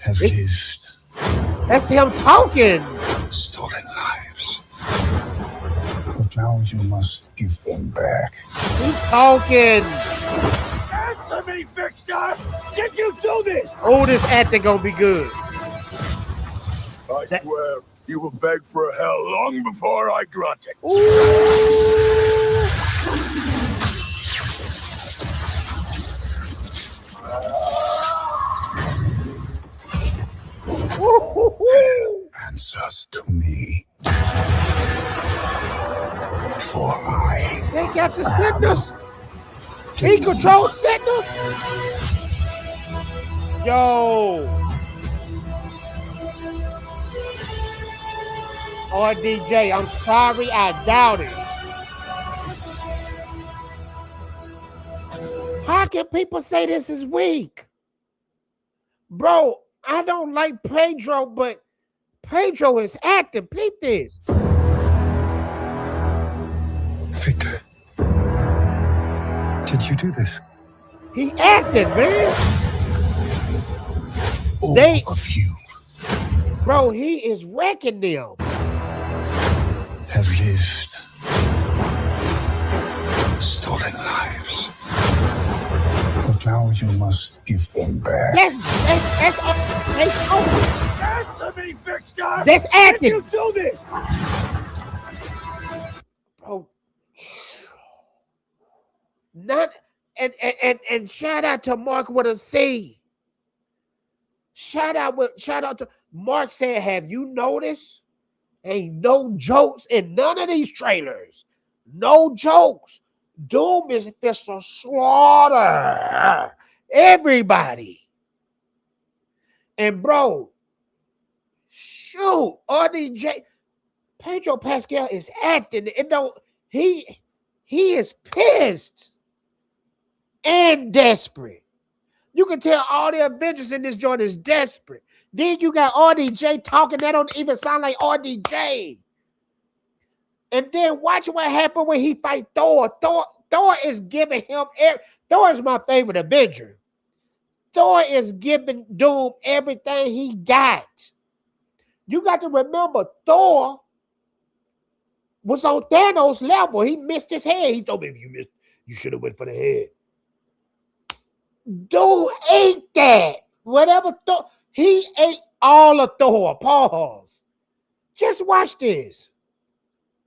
S3: have lived.
S1: That's him talking.
S3: Stolen lives. But now you must give them back.
S1: He's talking.
S4: Answer me, Victor! Did you do this?
S1: Oh, this acting gonna be good.
S8: I swear, you will beg for hell long before I grant it.
S3: Answers to me. For I
S1: They got the signals. He controls signals. Yo. RDJ, I'm sorry, I doubt it. How can people say this is weak? Bro, I don't like Pedro, but Pedro is acting. Peep this.
S6: Victor, did you do this?
S1: He acted, man.
S3: all of you
S1: Bro, he is wrecking them.
S3: have lived. Stolen lives. But now you must give them back.
S1: That's
S4: Answer me, Victor!
S1: That's acting.
S4: Did you do this?
S1: Bro. Not and shout out to Mark with a C. Shout out to Mark said, have you noticed? Ain't no jokes in none of these trailers. No jokes. Doom is just to slaughter everybody. And bro, shoot, RDJ, Pedro Pascal is acting. He is pissed and desperate. You can tell all the Avengers in this joint is desperate. Then you got RDJ talking that don't even sound like RDJ. And then watch what happened when he fight Thor. Thor is giving him. Thor is my favorite Avenger. Thor is giving Doom everything he got. You got to remember, Thor was on Thanos' level. He missed his head. He told me, if you missed, you should have went for the head. Dude ate that. Whatever Thor, he ate all of Thor. Pause. Just watch this.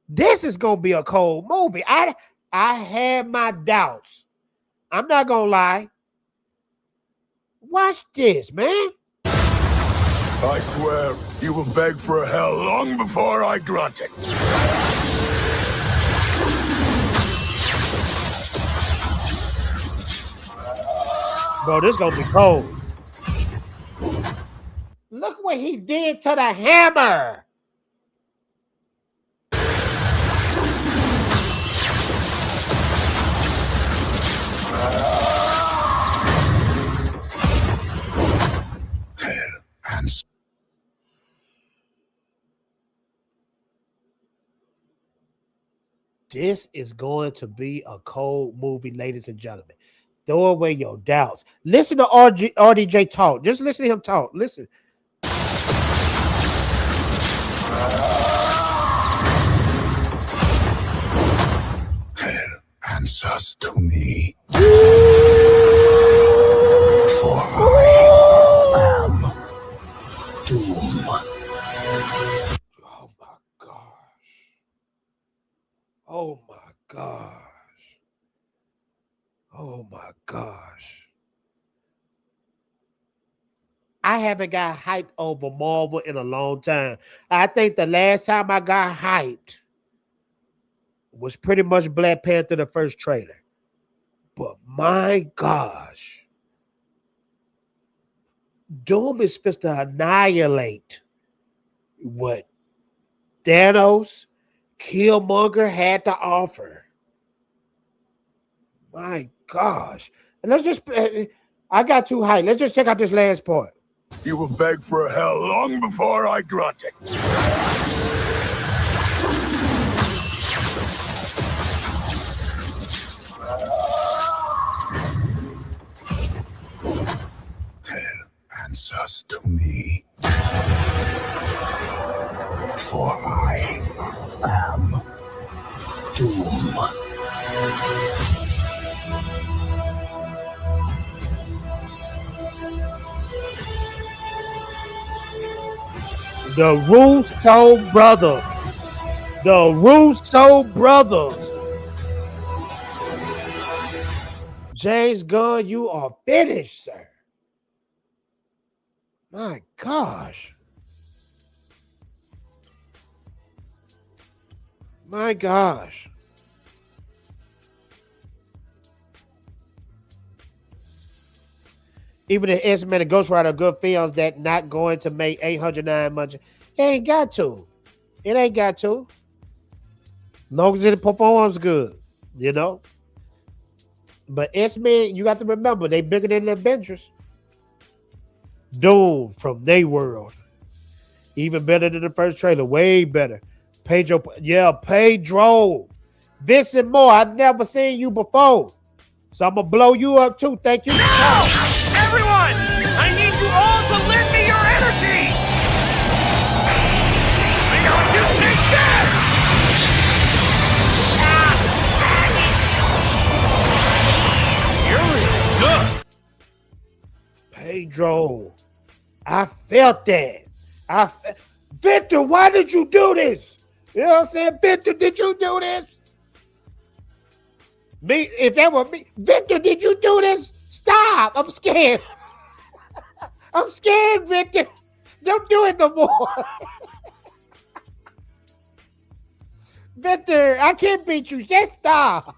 S1: This is gonna be a cold movie. I had my doubts. I'm not gonna lie. Watch this, man.
S8: I swear, you will beg for hell long before I grant it.
S1: Bro, this gonna be cold. Look what he did to the hammer. This is going to be a cold movie, ladies and gentlemen. Throw away your doubts. Listen to RDJ talk. Just listen to him talk. Listen.
S3: Hell answers to me. For I am Doom.
S1: Oh my gosh. Oh my gosh. Oh my gosh. I haven't got hyped over Marvel in a long time. I think the last time I got hyped was pretty much Black Panther, the first trailer. But my gosh. Doom is supposed to annihilate what Thanos, Killmonger had to offer. My gosh. And let's just, I got too hyped. Let's just check out this last part.
S8: You will beg for hell long before I grant it.
S3: Hell answers to me. For I am Doom.
S1: The Russo brothers. The Russo brothers. James Gunn, you are finished, sir. My gosh. My gosh. Even the X-Men and Ghost Rider good films that not going to make 809 much. It ain't got to. It ain't got to. Long as it performs good, you know. But X-Men, you got to remember, they bigger than the Avengers. Doom from their world. Even better than the first trailer. Way better. Pedro. Vincent Moore, I've never seen you before. So I'm going to blow you up too. Thank you.
S4: No! Everyone! I need you all to lend me your energy! Don't you take that! You're really good.
S1: Pedro, I felt that. Victor, why did you do this? You know what I'm saying? Victor, did you do this? Me, if that were me, Victor, did you do this? Stop! I'm scared. I'm scared, Victor. Don't do it no more. Victor, I can't beat you. Just stop.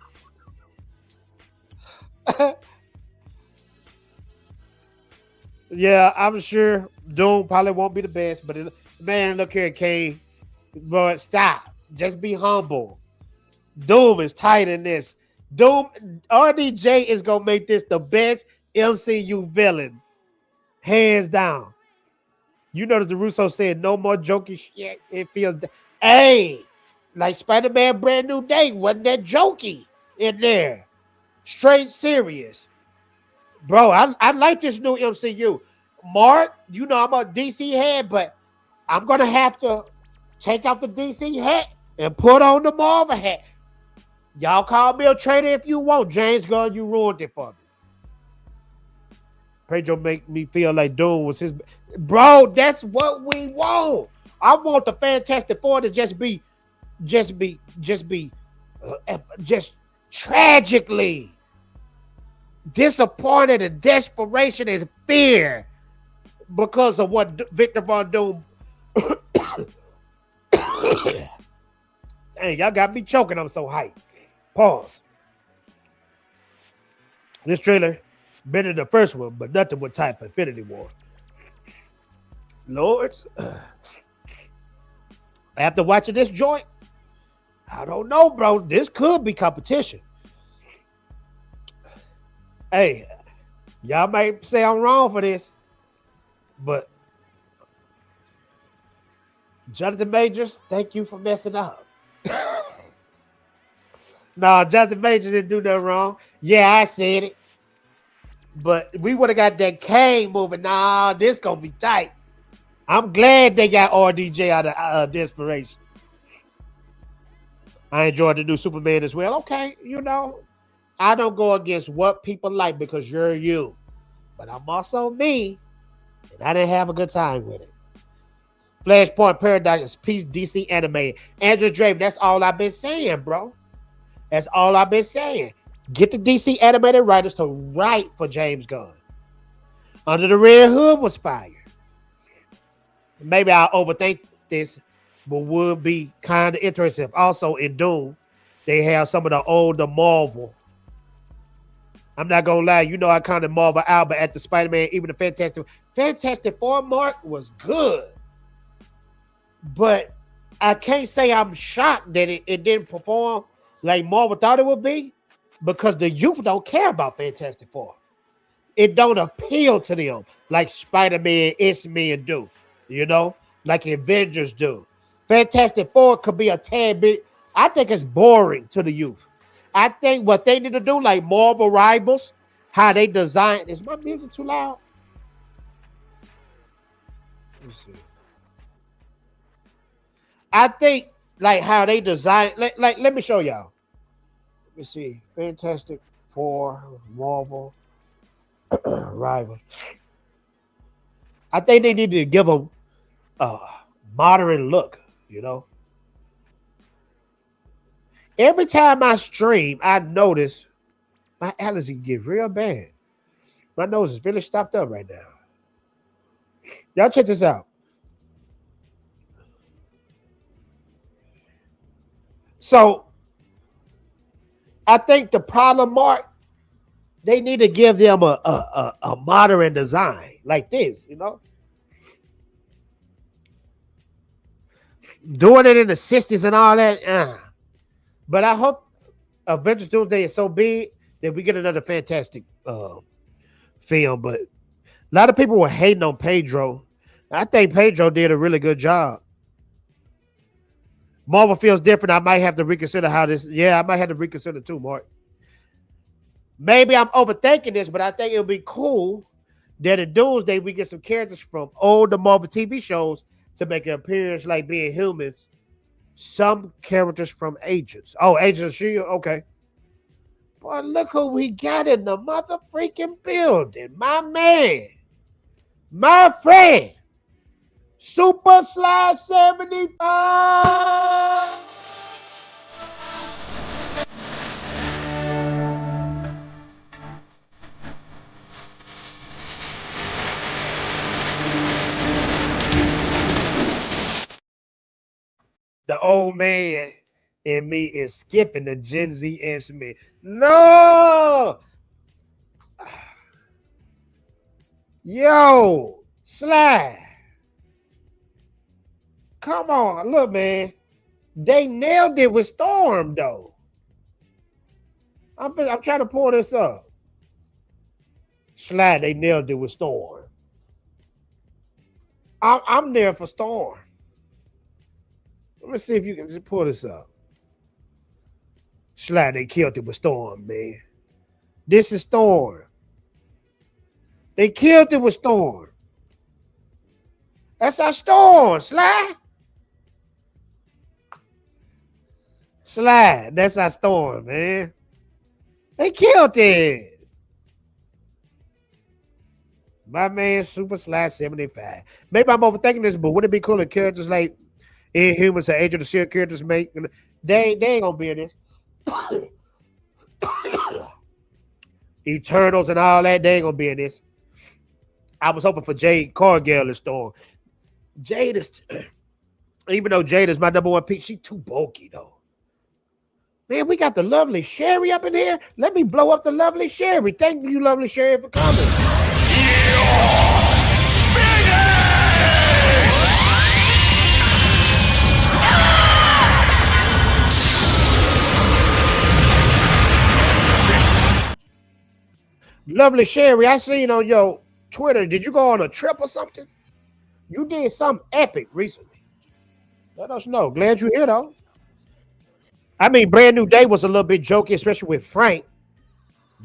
S1: Yeah, I'm sure Doom probably won't be the best, but man, look here, Kane. But stop. Just be humble. Doom is tight in this. Doom, RDJ is gonna make this the best MCU villain, hands down. You notice the Russo said no more jokey shit. It feels, hey, like Spider-Man Brand New Day, wasn't that jokey in there? Straight serious. Bro, I like this new MCU. Mark, you know I'm a DC head, but I'm going to have to take off the DC hat and put on the Marvel hat. Y'all call me a traitor if you want. James Gunn, you ruined it for me. Pedro make me feel like Doom was his. Bro, that's what we want. I want the Fantastic Four to just tragically disappointed and desperation and fear because of what Victor Von Doom. Hey, y'all got me choking. I'm so hyped. Pause. This trailer better than the first one, but nothing would type Infinity War. Lords, after watching this joint, I don't know, bro. This could be competition. Hey, y'all might say I'm wrong for this, but Jonathan Majors, thank you for messing up. No, Jonathan Majors didn't do nothing wrong. Yeah, I said it. But we would have got that Kane moving. Nah, this gonna be tight. I'm glad they got RDJ out of desperation. I enjoyed the new Superman as well. Okay, you know, I don't go against what people like because you're you. But I'm also me, and I didn't have a good time with it. Flashpoint Paradox is piece DC animated. Andrew Draven, that's all I've been saying, bro. That's all I've been saying. Get the DC animated writers to write for James Gunn. Under the Red Hood was fire. Maybe I'll overthink this, but would be kind of interesting. Also in Doom, they have some of the older Marvel. I'm not gonna lie, you know I kind of Marvel out, but at the Spider-Man, even the Fantastic Four mark was good. But I can't say I'm shocked that it didn't perform like Marvel thought it would be, because the youth don't care about Fantastic Four. It don't appeal to them like Spider-Man, X-Men do, you know, like Avengers do. Fantastic Four could be a tad bit, I think it's boring to the youth. I think what they need to do, like Marvel Rivals, how they design. Is my music too loud? Let's see. I think like how they design, like let me show y'all. Let me see. Fantastic Four, Marvel, Rivals. I think they need to give them a modern look, you know. Every time I stream, I notice my allergy get real bad. My nose is really stopped up right now. Y'all check this out. So I think the problem, Mark, they need to give them a modern design like this, you know. Doing it in the 60s and all that. But I hope Avengers Doomsday is so big that we get another fantastic film. But a lot of people were hating on Pedro. I think Pedro did a really good job. Marvel feels different. I might have to reconsider how this. Yeah, I might have to reconsider too, Mark. Maybe I'm overthinking this, but I think it'll be cool that in Doomsday we get some characters from older Marvel TV shows to make an appearance like being humans. Some characters from Agents. Oh, Agents of S.H.I.E.L.D. Okay. Boy, look who we got in the mother freaking building. My man. My friend. Super Slide 75. old man in me is skipping the Gen Z X-Men. No! Yo, Sly. Come on, look, man. They nailed it with Storm, though. I'm trying to pull this up. Sly, they nailed it with Storm. I'm there for Storm. Let me see if you can just pull this up. Sly, they killed it with Storm, man. This is Storm. They killed it with Storm. That's our Storm, Sly. Sly, that's our Storm, man. They killed it. My man, Super Sly 75. Maybe I'm overthinking this, but wouldn't it be cool if characters like Inhumans or Agent of S.H.I.E.L.D. characters make? They ain't gonna be in this. Eternals and all that, they ain't gonna be in this. I was hoping for Jade Cargill and Storm. Jade is, even though Jade is my number one pick, she too bulky though. Man, we got the lovely Sherry up in here. Let me blow up the lovely Sherry. Thank you, lovely Sherry, for coming. Lovely Sherry, I seen on your Twitter. Did you go on a trip or something? You did something epic recently. Let us know. Glad you're here, though. I mean, Brand New Day was a little bit jokey, especially with Frank.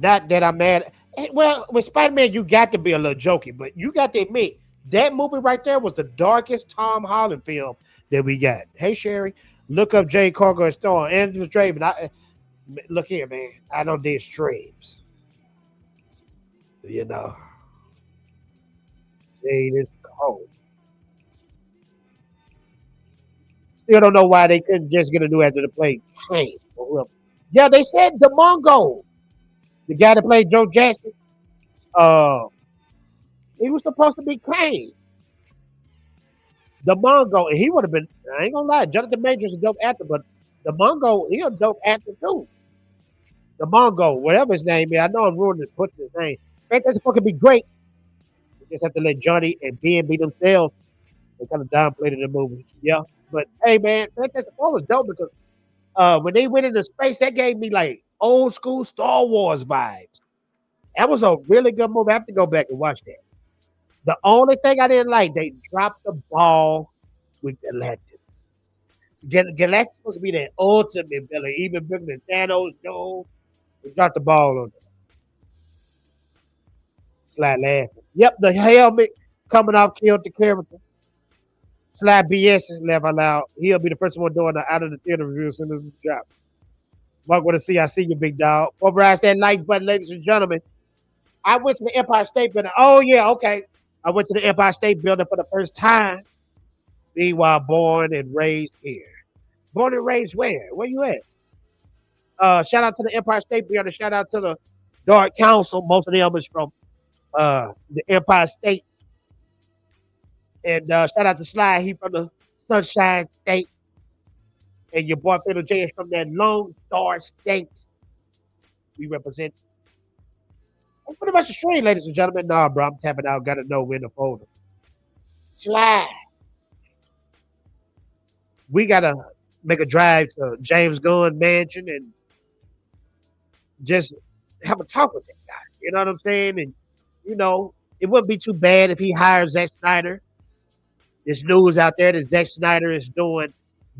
S1: Not that I'm mad. Well, with Spider-Man, you got to be a little jokey, but you got to admit, that movie right there was the darkest Tom Holland film that we got. Hey, Sherry, look up Jay Cargo and Storm. Andrew Draven. Look here, man. I don't do streams. You know. Jade is cold. Still don't know why they couldn't just get a new actor to play Kane. Yeah, they said the Mongo, the guy that played Joe Jackson, he was supposed to be Kane. The Mongo, and he would have been, I ain't gonna lie, Jonathan Majors is a dope actor, but the Mongo, he a dope actor too. The Mongo, whatever his name is, I know I'm ruining putting his name. Fantastic Four can be great. We just have to let Johnny and Ben be themselves. They kind of downplayed in the movie. Yeah. But hey, man, Fantastic Four was dope because when they went into space, that gave me like old school Star Wars vibes. That was a really good movie. I have to go back and watch that. The only thing I didn't like, they dropped the ball with Galactus. Galactus was supposed to be the ultimate villain, even bigger than Thanos. No, they dropped the ball on it. Sly laughing. Yep, the helmet coming off killed the character. Sly BS is laugh out loud. He'll be the first one doing the out of the theater review as soon as it's dropped. Mark, want to see? I see you, big dog. Override that like button, ladies and gentlemen. I went to the Empire State Building. Oh, yeah, okay. I went to the Empire State Building for the first time. Meanwhile, born and raised here. Born and raised where? Where you at? Shout out to the Empire State Building. Shout out to the Dark Council. Most of them is from the Empire State. And shout out to Sly. He from the Sunshine State. And your boy Fatal J is from that Lone Star State. We represent. That's pretty much the stream, ladies and gentlemen. Nah, bro, I'm tapping out. Got to know when to fold them. Sly. We got to make a drive to James Gunn Mansion and just have a talk with that guy. You know what I'm saying? And, you know, it wouldn't be too bad if he hires Zack Snyder. There's news out there that Zack Snyder is doing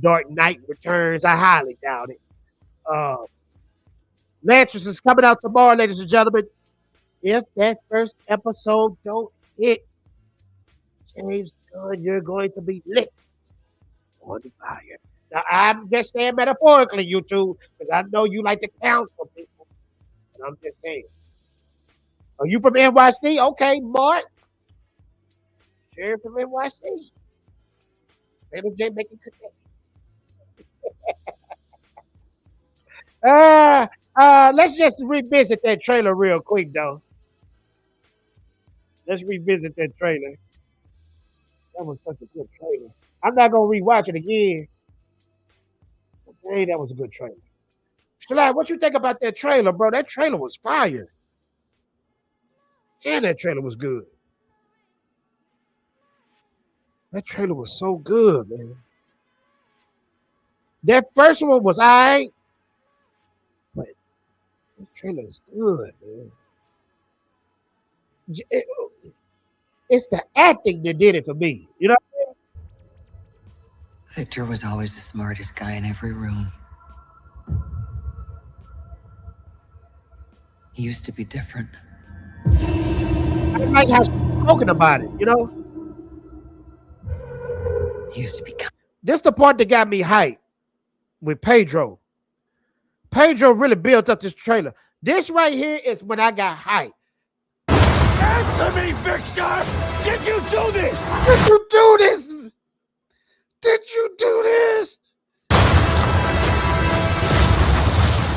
S1: Dark Knight Returns. I highly doubt it. Lantress is coming out tomorrow, ladies and gentlemen. If that first episode don't hit, James Gunn, you're going to be lit on the fire. Now, I'm just saying metaphorically, you two, because I know you like to counsel people. And I'm just saying. Are you from NYC? Okay, Mark. Sure, from NYC. Little J making connections. Let's just revisit that trailer real quick, though. Let's revisit that trailer. That was such a good trailer. I'm not gonna rewatch it again. Hey, that was a good trailer. Shalai, what you think about that trailer, bro? That trailer was fire. And that trailer was good. That trailer was so good, man. That first one was all right, but the trailer is good, man. It's the acting that did it for me. You know what I mean?
S13: Victor was always the smartest guy in every room. He used to be different.
S1: I like how she's spoken about it, you know?
S13: He used to be.
S1: This the part that got me hyped with Pedro. Pedro really built up this trailer. This right here is when I got hyped.
S8: Answer me, Victor! Did you do this?
S1: Did you do this? Did you do this?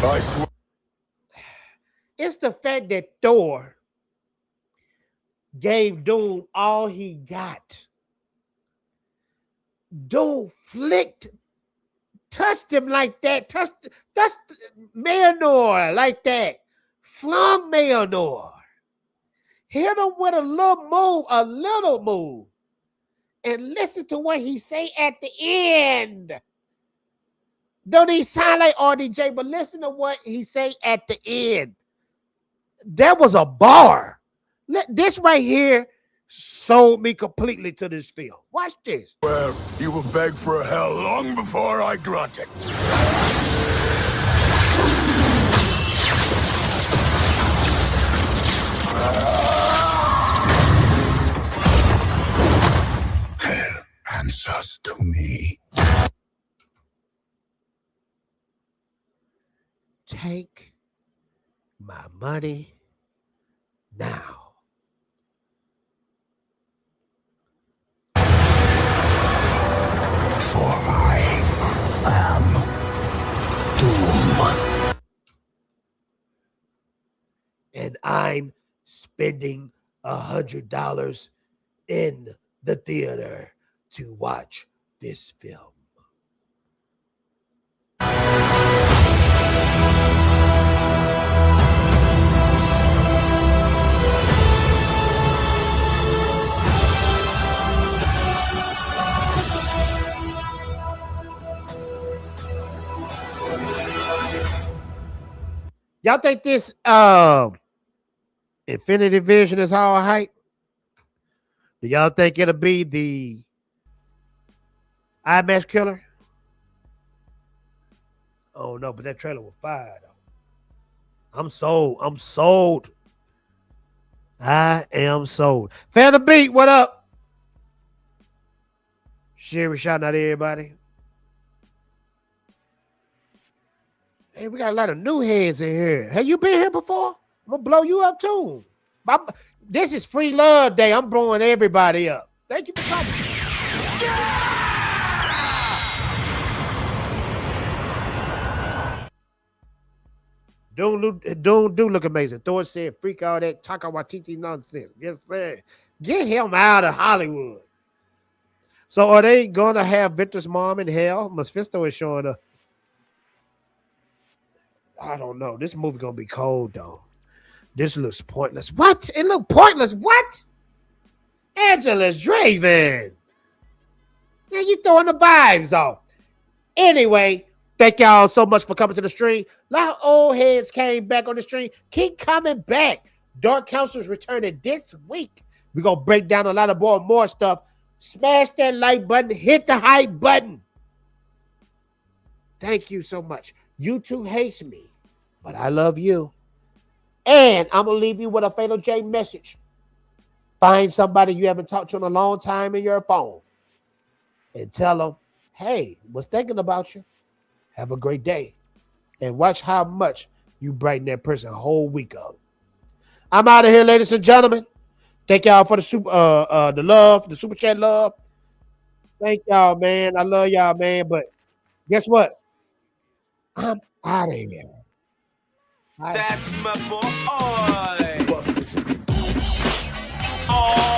S8: I swear.
S1: It's the fact that Thor gave Doom all he got. Doom touched him like that, touched Maynor like that, flung Maynor, hit him with a little move, and listen to what he say at the end. Don't he sound like RDJ, but listen to what he say at the end. That was a bar. This right here sold me completely to this film. Watch this.
S8: Well, you will beg for hell long before I grant it.
S3: Hell answers to me.
S1: Take my money now.
S3: For I am Doom.
S1: And I'm spending $100 in the theater to watch this film. Y'all think this Infinity Vision is all hype? Do y'all think it'll be the IMAX killer? Oh no, but that trailer was fire though. I'm sold. I'm sold. I am sold. Fan of Beat, what up? Sherry shouting out everybody. Hey, we got a lot of new heads in here. Have you been here before? I'm gonna blow you up too. This is Free Love Day. I'm blowing everybody up. Thank you for coming. Don't look amazing. Thor said, "Freak all that Taika Waititi nonsense." Yes, sir. Get him out of Hollywood. So, are they gonna have Victor's mom in hell? Mephisto is showing up. I don't know. This movie gonna be cold though. This looks pointless. What? It look pointless. What? Angela's Draven. Man, you throwing the vibes off. Anyway, thank y'all so much for coming to the stream. A lot of old heads came back on the stream. Keep coming back. Dark Council's returning this week. We're gonna break down a lot of more stuff. Smash that like button. Hit the hype button. Thank you so much. YouTube hates me, but I love you. And I'm going to leave you with a Fatal J message. Find somebody you haven't talked to in a long time in your phone and tell them, hey, was thinking about you. Have a great day. And watch how much you brighten that person a whole week up. I'm out of here, ladies and gentlemen. Thank y'all for the super chat love. Thank y'all, man. I love y'all, man. But guess what? I'm out of here.
S4: That's my boy. Oh.